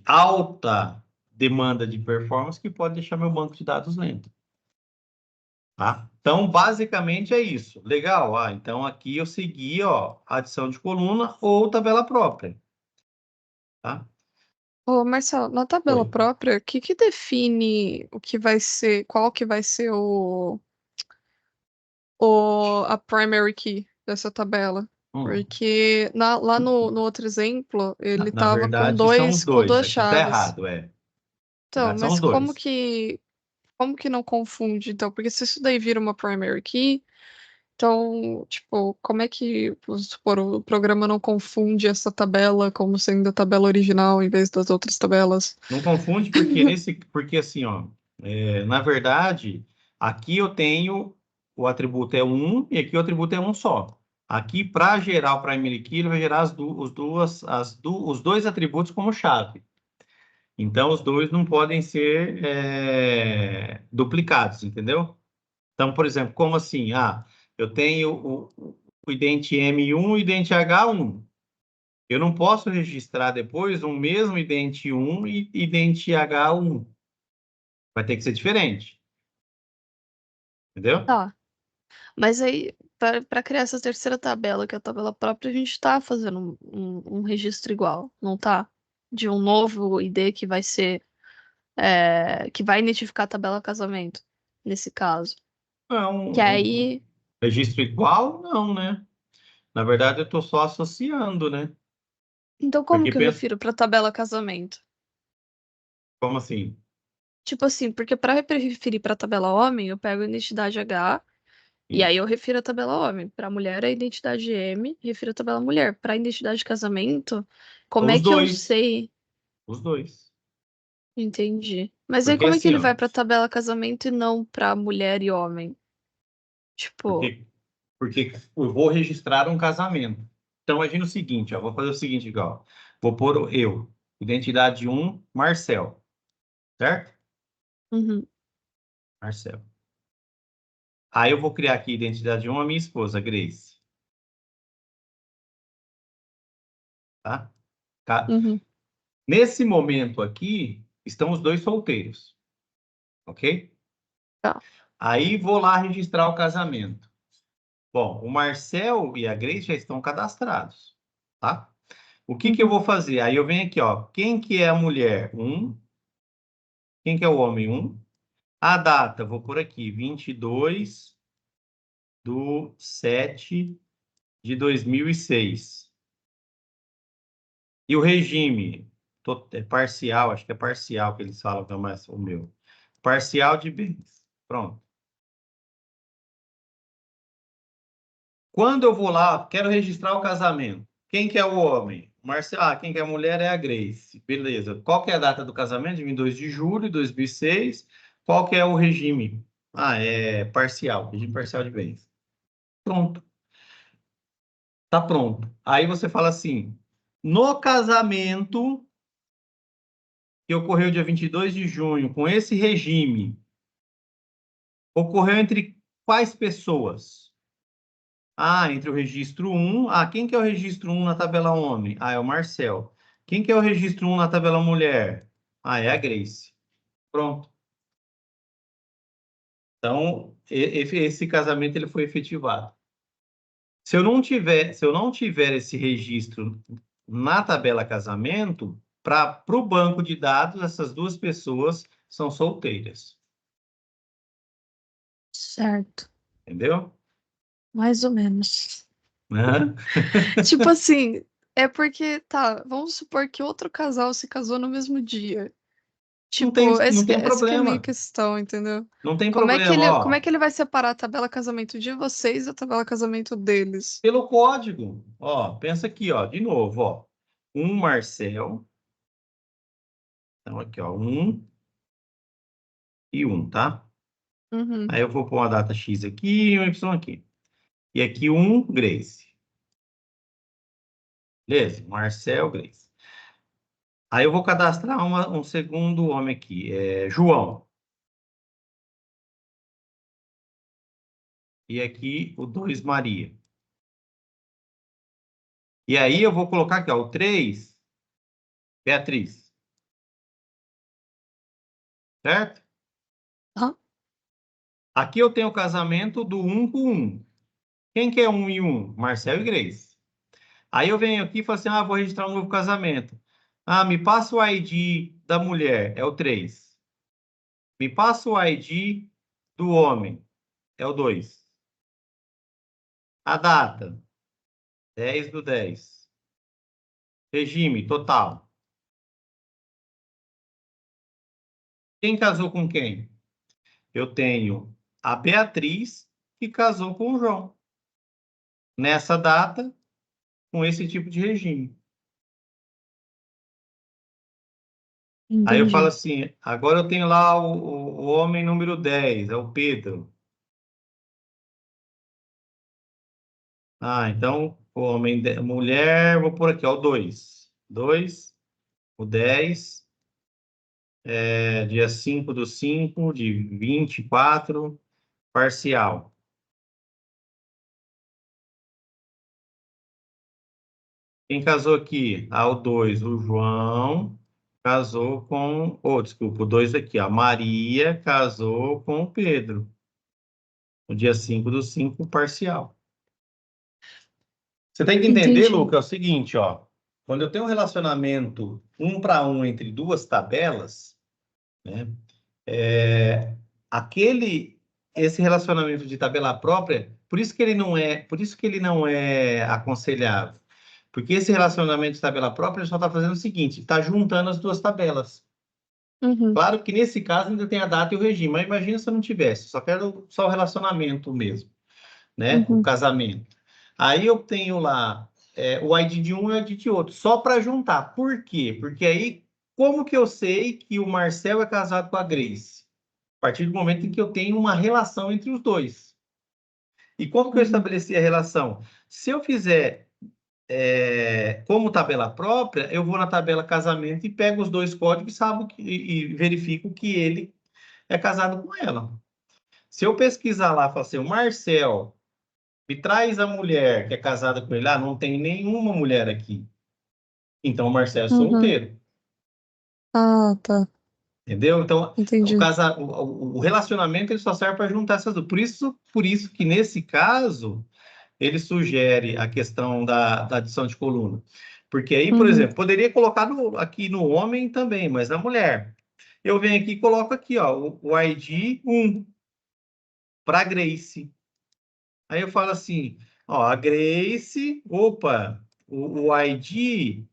Speaker 1: alta demanda de performance que pode deixar meu banco de dados lento. tá? Então, basicamente é isso. Legal? Ah, então aqui eu segui, ó, adição de coluna ou tabela própria, tá?
Speaker 2: Ô, Marcelo, na tabela
Speaker 1: Oi.
Speaker 2: própria, o que que define o que vai ser, qual que vai ser a primary key dessa tabela?
Speaker 1: Hum.
Speaker 2: Porque lá no outro exemplo, ele
Speaker 1: Na
Speaker 2: tava
Speaker 1: verdade, são os
Speaker 2: com
Speaker 1: dois.
Speaker 2: duas
Speaker 1: Aqui tá
Speaker 2: chaves.
Speaker 1: errado, é. Na
Speaker 2: Então,
Speaker 1: verdade, são os
Speaker 2: mas
Speaker 1: dois.
Speaker 2: como que não confunde, então? Porque se isso daí vira uma primary key, então, tipo, como é que, vamos supor, o programa não confunde essa tabela como sendo a tabela original em vez das outras tabelas?
Speaker 1: Não confunde porque assim, ó, na verdade, aqui eu tenho o atributo é um e aqui o atributo é um só. Aqui, para gerar o primary key, ele vai gerar os dois atributos como chave. Então, os dois não podem ser duplicados, entendeu? Então, por exemplo, como assim? Ah, eu tenho o idente M1 e o idente H1. Eu não posso registrar depois um mesmo idente 1 e idente H1. Vai ter que ser diferente, entendeu?
Speaker 2: Tá. Mas aí, para criar essa terceira tabela, que é a tabela própria, a gente tá fazendo um registro igual, não tá? De um novo ID que vai ser, que vai identificar a tabela casamento, nesse caso. Que
Speaker 1: Não,
Speaker 2: aí.
Speaker 1: registro igual, não, né? Na verdade, eu estou só associando, né?
Speaker 2: Então, como
Speaker 1: Porque
Speaker 2: que eu
Speaker 1: pensa,
Speaker 2: refiro para tabela casamento?
Speaker 1: como assim?
Speaker 2: Tipo assim, porque para referir para tabela homem, eu pego a identidade H e aí
Speaker 1: Isso.
Speaker 2: eu refiro a tabela homem. Para mulher, a identidade M, refiro a tabela mulher. Para identidade casamento, como é
Speaker 1: Os
Speaker 2: que eu
Speaker 1: dois,
Speaker 2: sei?
Speaker 1: os dois.
Speaker 2: Entendi. Mas aí
Speaker 1: Porque
Speaker 2: como é que
Speaker 1: assim,
Speaker 2: ele
Speaker 1: ó,
Speaker 2: vai pra tabela casamento e não pra mulher e homem? Tipo,
Speaker 1: porque, porque eu vou registrar um casamento. Então, imagina o seguinte, ó, vou fazer o seguinte, igual. Vou pôr identidade um, Marcel, certo?
Speaker 2: uhum,
Speaker 1: Marcel. Aí eu vou criar aqui identidade um a minha esposa, Grace, tá? Tá?
Speaker 2: uhum,
Speaker 1: Nesse momento aqui, estão os dois solteiros, ok?
Speaker 2: tá.
Speaker 1: Aí vou lá registrar o casamento. Bom, o Marcel e a Grace já estão cadastrados, tá? O que que eu
Speaker 2: Uhum.
Speaker 1: vou fazer? Aí eu venho aqui, ó. Quem que é a mulher? Um. Quem que é o homem? Um. A data, vou por aqui, 22/7/2006. E o regime, é parcial, acho que é parcial que eles falam, que é mais o meu. Parcial de bens. Pronto. Quando eu vou lá, quero registrar o casamento. Quem que é o homem? Marcelo. Ah, quem que é a mulher é a Grace. Beleza. Qual que é a data do casamento? 22 de julho de 2006. Qual que é o regime? Ah, é parcial, regime parcial de bens. Pronto. Tá pronto. Aí você fala assim: no casamento que ocorreu dia 22 de junho, com esse regime, ocorreu entre quais pessoas? Ah, entre o registro um. Ah, quem que é o registro um na tabela homem? Ah, é o Marcel. Quem que é o registro um na tabela mulher? Ah, é a Grace. Pronto. Então, esse casamento ele foi efetivado. Se eu não tiver esse registro na tabela casamento, para o banco de dados, essas duas pessoas são solteiras.
Speaker 2: Certo.
Speaker 1: Entendeu?
Speaker 2: Mais ou menos.
Speaker 1: Né?
Speaker 2: Tipo assim, é porque, tá, vamos supor que outro casal se casou no mesmo dia.
Speaker 1: Não tem,
Speaker 2: Tipo,
Speaker 1: não tem um
Speaker 2: essa que é a minha
Speaker 1: problema.
Speaker 2: questão, entendeu?
Speaker 1: Não tem problema,
Speaker 2: Como é
Speaker 1: ó.
Speaker 2: que ele vai separar a tabela casamento de vocês da tabela casamento deles?
Speaker 1: Pelo código. Ó, pensa aqui, ó, de novo, ó. Um Marcel. Então, aqui, ó, um e um, tá?
Speaker 2: Uhum.
Speaker 1: Aí eu vou pôr uma data X aqui e um Y aqui. E aqui um Grace. Beleza? Marcel, Grace. Aí eu vou cadastrar um segundo homem aqui, João. E aqui o 2 Maria. E aí eu vou colocar aqui, ó, o 3 Beatriz. Certo?
Speaker 2: Hã?
Speaker 1: Aqui eu tenho o casamento do 1 com 1. Quem que é 1 e 1? Marcel e Grace. Aí eu venho aqui e falo assim, vou registrar um novo casamento. Me passa o ID da mulher, é o 3. Me passa o ID do homem, é o 2. A data, 10/10. Regime, total. Quem casou com quem? Eu tenho a Beatriz, que casou com o João. Nessa data, com esse tipo de regime. Aí eu falo
Speaker 2: Entendi.
Speaker 1: assim, agora eu tenho lá o homem número 10, é o Pedro. Então, o homem, mulher, vou por aqui, ó, o 2. 2, o 10, dia 5/5 de 24, parcial. Quem casou aqui? O 2, o João, casou com... desculpa, o 2 aqui, a Maria casou com o Pedro. No dia 5/5, parcial. Você tem que entender,
Speaker 2: Entendi.
Speaker 1: Luca, é o seguinte, ó. Quando eu tenho um relacionamento 1 para 1 entre duas tabelas, né? É, esse relacionamento de tabela própria, por isso que ele não é aconselhável. Porque esse relacionamento de tabela própria só está fazendo o seguinte, está juntando as duas tabelas.
Speaker 2: Uhum.
Speaker 1: Claro que nesse caso ainda tem a data e o regime, mas imagina se eu não tivesse, só quero só o relacionamento mesmo, né? O
Speaker 2: Uhum.
Speaker 1: casamento. Aí eu tenho lá o ID de um e o ID de outro, só para juntar. Por quê? Porque aí, como que eu sei que o Marcel é casado com a Grace? A partir do momento em que eu tenho uma relação entre os dois. E como que eu
Speaker 2: Uhum.
Speaker 1: estabeleci a relação? Se eu fizer como tabela própria, eu vou na tabela casamento e pego os dois códigos e verifico que ele é casado com ela. Se eu pesquisar lá, falar assim, o Marcel me traz a mulher que é casada com ele, não tem nenhuma mulher aqui. Então o Marcel é
Speaker 2: Uhum.
Speaker 1: solteiro.
Speaker 2: Ah, tá.
Speaker 1: Entendeu? Então,
Speaker 2: Entendi.
Speaker 1: o relacionamento ele só serve para juntar essas duas. Por isso que, nesse caso, ele sugere a questão da adição de coluna. Porque aí, por
Speaker 2: Uhum.
Speaker 1: exemplo, poderia colocar aqui no homem também, mas na mulher. Eu venho aqui e coloco aqui, ó, o ID 1 para Grace. Aí eu falo assim, ó, a Grace, opa, o ID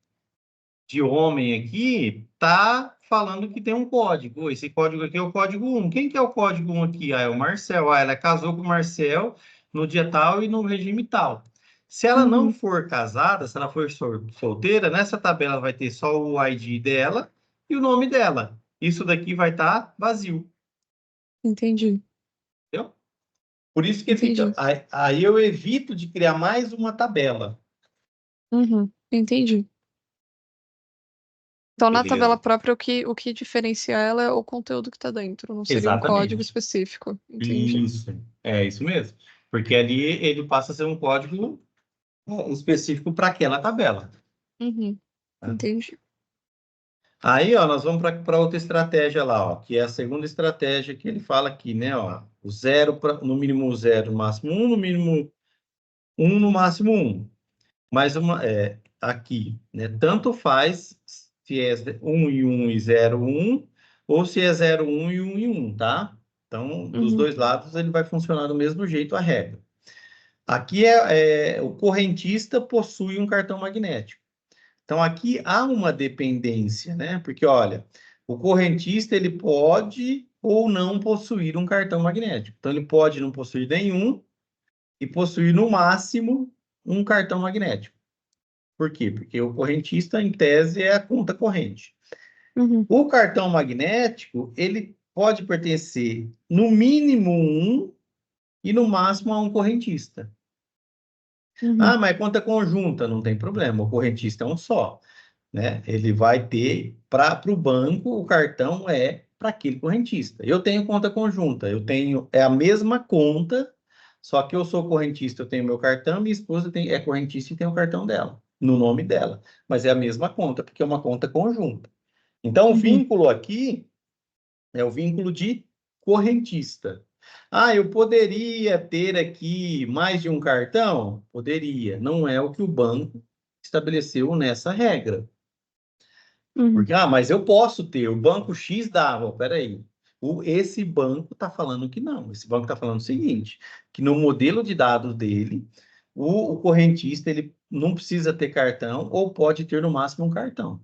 Speaker 1: de homem aqui tá falando que tem um código. Esse código aqui é o código 1. Quem que é o código 1 aqui? É o Marcel. Ela casou com o Marcel no dia tal e no regime tal. Se ela não
Speaker 2: Uhum.
Speaker 1: for casada, se ela for solteira, nessa tabela vai ter só o ID dela e o nome dela. Isso daqui vai estar vazio,
Speaker 2: Entendi.
Speaker 1: entendeu? Por isso que fica.
Speaker 2: Entendi.
Speaker 1: Aí eu evito de criar mais uma tabela.
Speaker 2: Uhum. Entendi. Então, na tabela
Speaker 1: Beleza?
Speaker 2: própria, o que diferencia ela é o conteúdo que está dentro, não seria um código
Speaker 1: Exatamente.
Speaker 2: específico. Entendi.
Speaker 1: Isso, é isso mesmo. Porque ali ele passa a ser um código específico para aquela tabela.
Speaker 2: Uhum.
Speaker 1: Tá?
Speaker 2: Entendi.
Speaker 1: Aí, ó, nós vamos para outra estratégia lá, ó, que é a segunda estratégia que ele fala aqui, né? Ó, o zero, no mínimo zero, no máximo um, no mínimo um, no máximo um. Mais uma, aqui, né? Tanto faz se é 1 e 1 e 0, 1, ou se é 0, 1 e 1 e 1, tá? Então, dos
Speaker 2: Uhum.
Speaker 1: dois lados, ele vai funcionar do mesmo jeito a regra. Aqui o correntista possui um cartão magnético. Então, aqui há uma dependência, né? Porque, olha, o correntista ele pode ou não possuir um cartão magnético. Então, ele pode não possuir nenhum e possuir, no máximo, um cartão magnético. Por quê? Porque o correntista, em tese, é a conta corrente.
Speaker 2: Uhum.
Speaker 1: O cartão magnético, ele pode pertencer, no mínimo, um e, no máximo, a um correntista.
Speaker 2: Uhum.
Speaker 1: Mas conta conjunta, não tem problema, o correntista é um só, né? Ele vai ter, para o banco, o cartão é para aquele correntista. Eu tenho conta conjunta, é a mesma conta, só que eu sou correntista, eu tenho meu cartão, minha esposa é correntista e tem o cartão dela, no nome dela. Mas é a mesma conta, porque é uma conta conjunta. Então, o
Speaker 2: Uhum.
Speaker 1: vínculo aqui é o vínculo de correntista. Ah, eu poderia ter aqui mais de um cartão? Poderia. Não é o que o banco estabeleceu nessa regra.
Speaker 2: Uhum.
Speaker 1: Porque, ah, mas eu posso ter, o banco X dava. Peraí. Esse banco está falando que não. Esse banco está falando o seguinte, que no modelo de dados dele, o correntista ele não precisa ter cartão ou pode ter no máximo um cartão.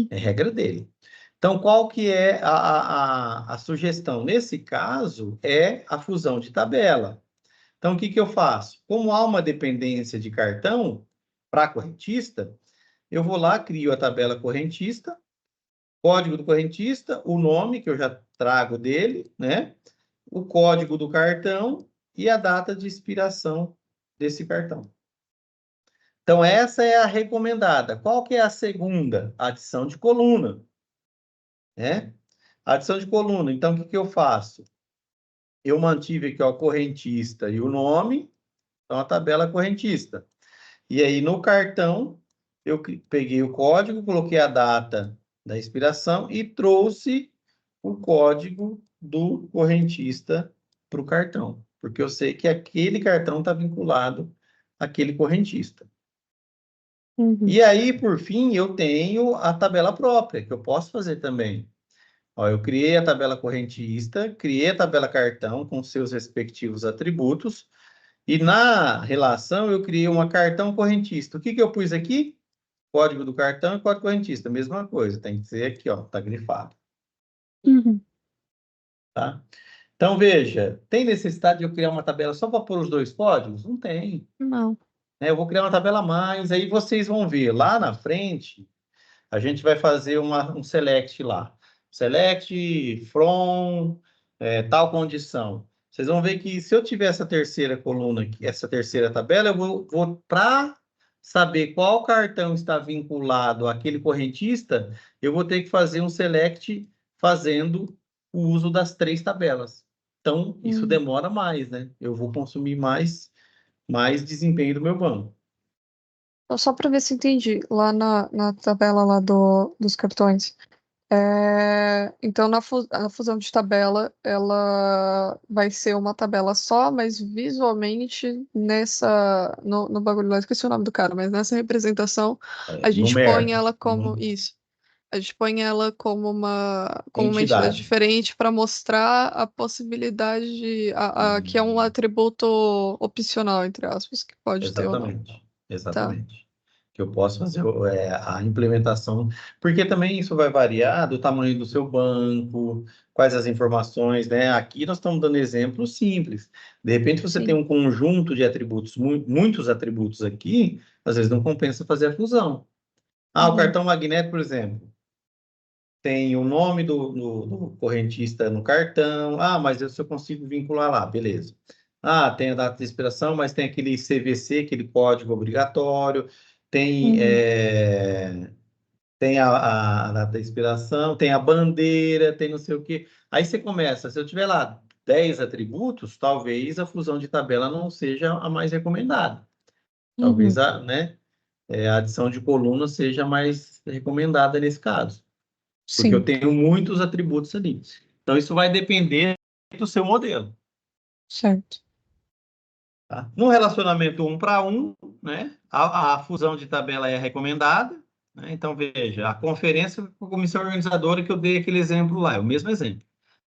Speaker 1: É regra dele. Então, qual que é a sugestão? Nesse caso, é a fusão de tabela. Então, o que que eu faço? Como há uma dependência de cartão para correntista, eu vou lá, crio a tabela correntista, código do correntista, o nome que eu já trago dele, né? O código do cartão e a data de expiração desse cartão. Então, essa é a recomendada. Qual que é a segunda? Adição de coluna, né? Adição de coluna. Então, o que que eu faço? Eu mantive aqui ó, o correntista e o nome, então a tabela correntista. E aí, no cartão, eu peguei o código, coloquei a data da expiração e trouxe o código do correntista para o cartão, porque eu sei que aquele cartão está vinculado àquele correntista.
Speaker 2: Uhum.
Speaker 1: E aí, por fim, eu tenho a tabela própria, que eu posso fazer também. Ó, eu criei a tabela correntista, criei a tabela cartão com seus respectivos atributos, e na relação eu criei uma cartão correntista. O que que eu pus aqui? Código do cartão e código correntista, mesma coisa, tem que ser aqui, ó, tá grifado,
Speaker 2: Uhum.
Speaker 1: tá? Então, veja, tem necessidade de eu criar uma tabela só para pôr os dois códigos? Não tem,
Speaker 2: Não.
Speaker 1: né? Eu vou criar uma tabela a mais, aí vocês vão ver, lá na frente, a gente vai fazer um select lá. Select from tal condição. Vocês vão ver que se eu tiver essa terceira coluna aqui, essa terceira tabela, eu vou para saber qual cartão está vinculado àquele correntista, eu vou ter que fazer um select fazendo o uso das três tabelas. Então, isso
Speaker 2: Uhum.
Speaker 1: demora mais, né? Eu vou consumir mais desempenho do meu banco.
Speaker 2: Então, só para ver se entendi, lá na tabela lá dos cartões. Então, a fusão de tabela, ela vai ser uma tabela só, mas visualmente no bagulho lá, esqueci o nome do cara, mas nessa representação, a gente põe
Speaker 1: Numérico,
Speaker 2: ela como isso. A gente põe ela como uma entidade
Speaker 1: entidade.
Speaker 2: diferente para mostrar a possibilidade que é um atributo opcional, entre aspas, que pode ter ou não.
Speaker 1: Exatamente,
Speaker 2: Tá.
Speaker 1: exatamente. Que eu posso fazer a implementação, porque também isso vai variar do tamanho do seu banco, quais as informações, né? Aqui nós estamos dando exemplos simples. De repente você tem
Speaker 2: Sim.
Speaker 1: um conjunto de atributos, muitos atributos aqui, às vezes não compensa fazer a fusão. Ah, o
Speaker 2: Uhum.
Speaker 1: cartão magnético, por exemplo, tem o nome do correntista no cartão. Ah, mas se eu consigo vincular lá, beleza. Ah, tem a data de expiração, mas tem aquele CVC, aquele código obrigatório, tem,
Speaker 2: Uhum.
Speaker 1: tem a data de expiração, tem a bandeira, tem não sei o quê. Aí você começa, se eu tiver lá 10 atributos, talvez a fusão de tabela não seja a mais recomendada. Talvez
Speaker 2: Uhum.
Speaker 1: a adição de coluna seja mais recomendada nesse caso porque eu
Speaker 2: Sim,
Speaker 1: tenho muitos atributos ali. Então, isso vai depender do seu modelo.
Speaker 2: certo.
Speaker 1: Tá? No relacionamento um para um, né, a fusão de tabela é recomendada. Né? Então, veja, a conferência com a comissão organizadora que eu dei aquele exemplo lá, é o mesmo exemplo.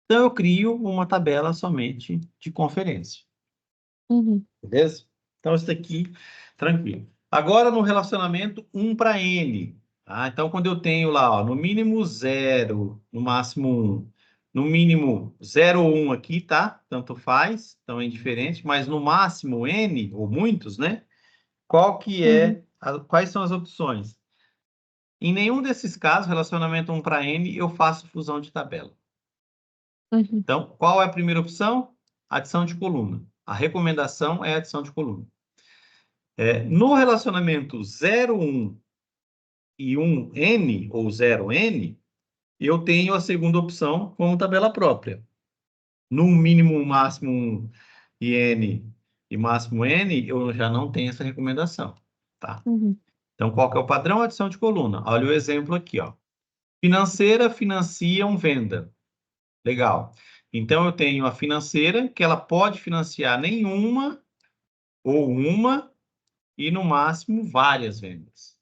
Speaker 1: Então, eu crio uma tabela somente de conferência.
Speaker 2: Uhum.
Speaker 1: Beleza? Então, isso daqui, tranquilo. Agora, no relacionamento um para N. Tá? Então, quando eu tenho lá, ó, no mínimo zero, no máximo um, no mínimo 0 ou 1 aqui, tá? Tanto faz, então é indiferente, mas no máximo N, ou muitos, né?
Speaker 2: Uhum.
Speaker 1: Quais são as opções? Em nenhum desses casos, relacionamento um para N, eu faço fusão de tabela.
Speaker 2: Uhum.
Speaker 1: Então, qual é a primeira opção? Adição de coluna. A recomendação é adição de coluna. No relacionamento 0, 1 e 1N, ou 0N, eu tenho a segunda opção como tabela própria. No mínimo, máximo 1 e N e máximo N, eu já não tenho essa recomendação. Tá?
Speaker 2: Uhum.
Speaker 1: Então, qual que é o padrão? Adição de coluna. Olha o exemplo aqui. Ó. Financeira financiam venda. Legal. Então, eu tenho a financeira, que ela pode financiar nenhuma ou uma e, no máximo, várias vendas.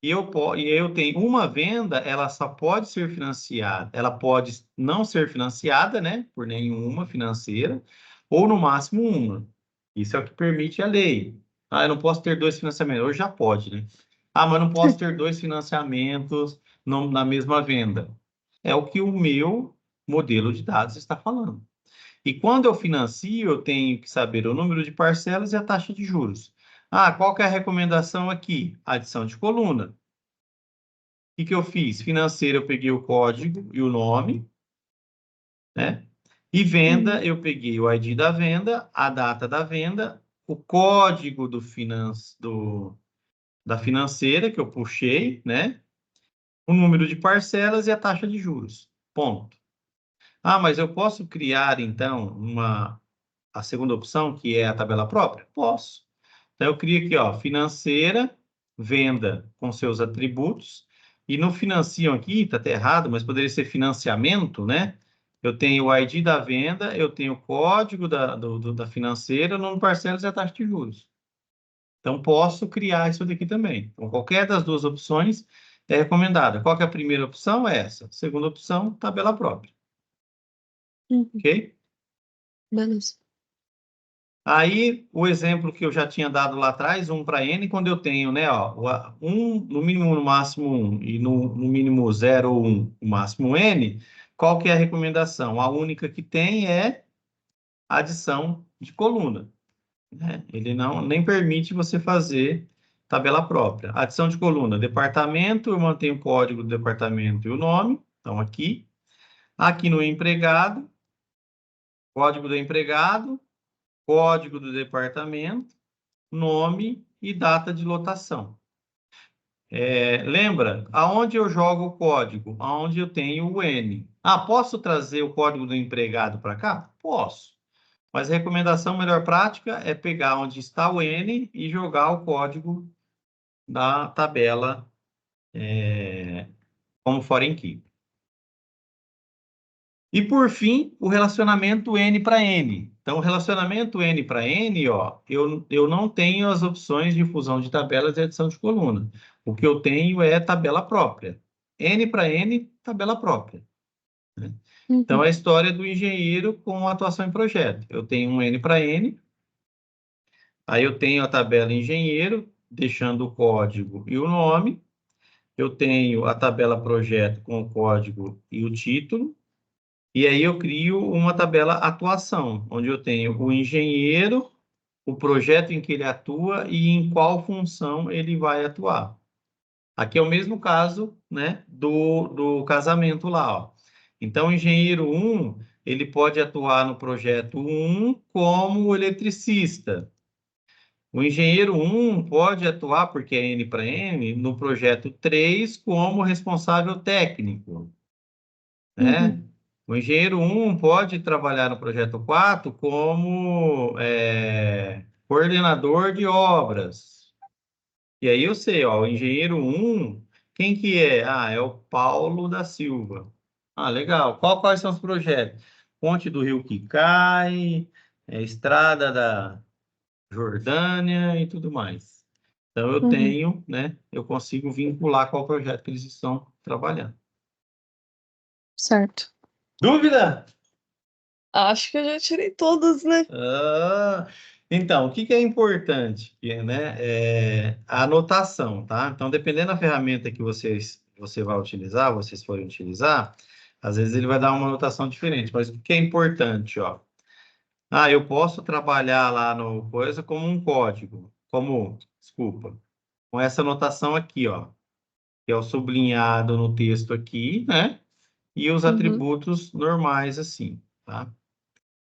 Speaker 1: E eu tenho uma venda, ela só pode ser financiada, ela pode não ser financiada, né, por nenhuma financeira, ou no máximo uma. Isso é o que permite a lei. Ah, eu não posso ter dois financiamentos. Hoje já pode, né? Ah, mas não posso ter dois financiamentos na mesma venda. É o que o meu modelo de dados está falando. E quando eu financio, eu tenho que saber o número de parcelas e a taxa de juros. Ah, qual que é a recomendação aqui? Adição de coluna. O que eu fiz? Financeira, eu peguei o código e o nome, né? E venda, eu peguei o ID da venda, a data da venda, o código da financeira que eu puxei, né? O número de parcelas e a taxa de juros. Ponto. Ah, mas eu posso criar, então, a segunda opção, que é a tabela própria? Posso. Então, eu crio aqui, ó, financeira, venda com seus atributos, e no financiam aqui, está até errado, mas poderia ser financiamento, né? Eu tenho o ID da venda, eu tenho o código da financeira, no parcelas e a taxa de juros. Então, posso criar isso daqui também. Então, qualquer das duas opções é recomendada. Qual que é a primeira opção? É essa. Segunda opção, tabela própria.
Speaker 2: Uhum.
Speaker 1: Ok?
Speaker 2: Beleza.
Speaker 1: Aí, o exemplo que eu já tinha dado lá atrás, 1 para N, quando eu tenho, né, ó, 1, no mínimo, no máximo 1, e no mínimo 0 ou 1, no máximo N, qual que é a recomendação? A única que tem é adição de coluna, né? Ele não nem permite você fazer tabela própria. Adição de coluna, departamento, eu mantenho o código do departamento e o nome, então aqui. Aqui no empregado, código do empregado, código do departamento, nome e data de lotação. Lembra, aonde eu jogo o código? Aonde eu tenho o N. Ah, posso trazer o código do empregado para cá? Posso. Mas a recomendação melhor prática é pegar onde está o N e jogar o código da tabela como foreign key. E por fim, o relacionamento N para N. Então, o relacionamento N para N, ó, eu não tenho as opções de fusão de tabelas e adição de coluna. O que eu tenho é tabela própria. N para N, tabela própria. Né? Então, é
Speaker 2: Uhum.
Speaker 1: a história do engenheiro com atuação em projeto. Eu tenho um N para N, aí eu tenho a tabela engenheiro, deixando o código e o nome. Eu tenho a tabela projeto com o código e o título. E aí eu crio uma tabela atuação, onde eu tenho o engenheiro, o projeto em que ele atua e em qual função ele vai atuar. Aqui é o mesmo caso, né, do casamento lá, ó. Então, o engenheiro 1, ele pode atuar no projeto 1 como eletricista. O engenheiro 1 pode atuar, porque é N para N, no projeto 3 como responsável técnico,
Speaker 2: Uhum.
Speaker 1: né? O engenheiro 1 pode trabalhar no projeto 4 como coordenador de obras. E aí eu sei, ó, o engenheiro 1, quem que é? Ah, é o Paulo da Silva. Ah, legal. Quais são os projetos? Ponte do Rio que cai, Estrada da Jordânia e tudo mais. Então eu
Speaker 2: Uhum.
Speaker 1: tenho, né? Eu consigo vincular qual projeto que eles estão trabalhando.
Speaker 2: Certo.
Speaker 1: Dúvida?
Speaker 2: Acho que eu já tirei todas, né?
Speaker 1: Ah, então, o que que é importante, né? A anotação, tá? Então, dependendo da ferramenta que você vai utilizar, vocês forem utilizar, às vezes ele vai dar uma anotação diferente, mas o que é importante, ó? Ah, eu posso trabalhar lá no coisa como um código, desculpa, com essa anotação aqui, ó, que é o sublinhado no texto aqui, né? E os
Speaker 2: Uhum.
Speaker 1: atributos normais, assim, tá?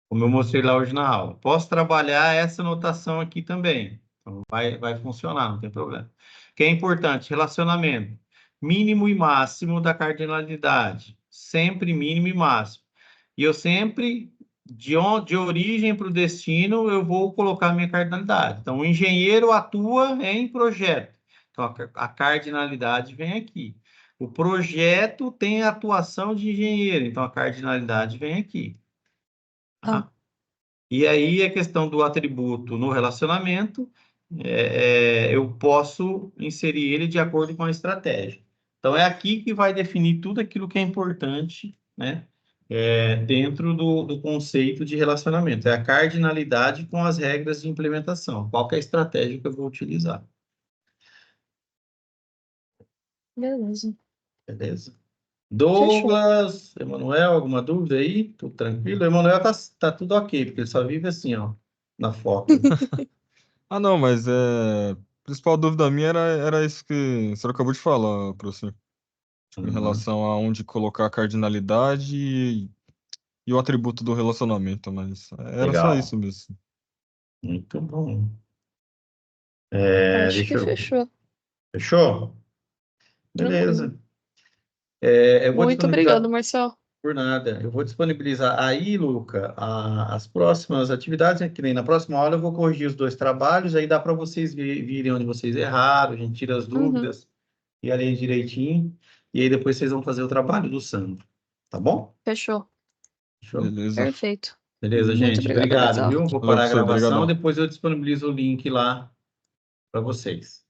Speaker 1: Como eu mostrei lá hoje na aula. Posso trabalhar essa notação aqui também. Então, vai funcionar, não tem problema. O que é importante? Relacionamento. Mínimo e máximo da cardinalidade. Sempre mínimo e máximo. E eu sempre, de origem para o destino, eu vou colocar minha cardinalidade. Então, o engenheiro atua em projeto. Então, a cardinalidade vem aqui. O projeto tem a atuação de engenheiro, então a cardinalidade vem aqui.
Speaker 2: Tá.
Speaker 1: Tá? E aí a questão do atributo no relacionamento, eu posso inserir ele de acordo com a estratégia. Então é aqui que vai definir tudo aquilo que é importante, né? Dentro do conceito de relacionamento. É a cardinalidade com as regras de implementação. Qual que é a estratégia que eu vou utilizar?
Speaker 2: Beleza.
Speaker 1: Beleza?
Speaker 2: Fechou.
Speaker 1: Douglas, Emanuel, alguma dúvida aí? Tudo tranquilo? Emanuel tá tudo ok, porque ele só vive assim, ó, na foto.
Speaker 3: Ah, não, mas a principal dúvida minha era isso que você acabou de falar, professor. Tipo, em
Speaker 1: Uhum.
Speaker 3: relação a onde colocar a cardinalidade e o atributo do relacionamento, mas era só
Speaker 1: Legal.
Speaker 3: isso mesmo.
Speaker 1: Muito bom.
Speaker 2: Acho que
Speaker 1: Deixa eu...
Speaker 2: fechou.
Speaker 1: Fechou?
Speaker 2: Tranquilo.
Speaker 1: Beleza. Eu vou
Speaker 2: Muito obrigado,
Speaker 1: disponibilizar
Speaker 2: Marcel.
Speaker 1: por nada. Eu vou disponibilizar aí, Luca, as próximas atividades, né, que nem na próxima aula eu vou corrigir os dois trabalhos, aí dá para vocês virem onde vocês erraram, a gente tira as
Speaker 2: Uhum.
Speaker 1: dúvidas e alinha direitinho, e aí depois vocês vão fazer o trabalho do Sandro. Tá bom?
Speaker 2: Fechou.
Speaker 1: Fechou?
Speaker 3: Beleza.
Speaker 2: Perfeito.
Speaker 1: Beleza,
Speaker 2: Muito
Speaker 1: gente.
Speaker 2: obrigada,
Speaker 1: Obrigado,
Speaker 2: Marcel.
Speaker 1: viu? Vou
Speaker 3: Valeu,
Speaker 1: parar a
Speaker 3: professor.
Speaker 1: gravação,
Speaker 3: Obrigadão.
Speaker 1: depois eu disponibilizo o link lá para vocês.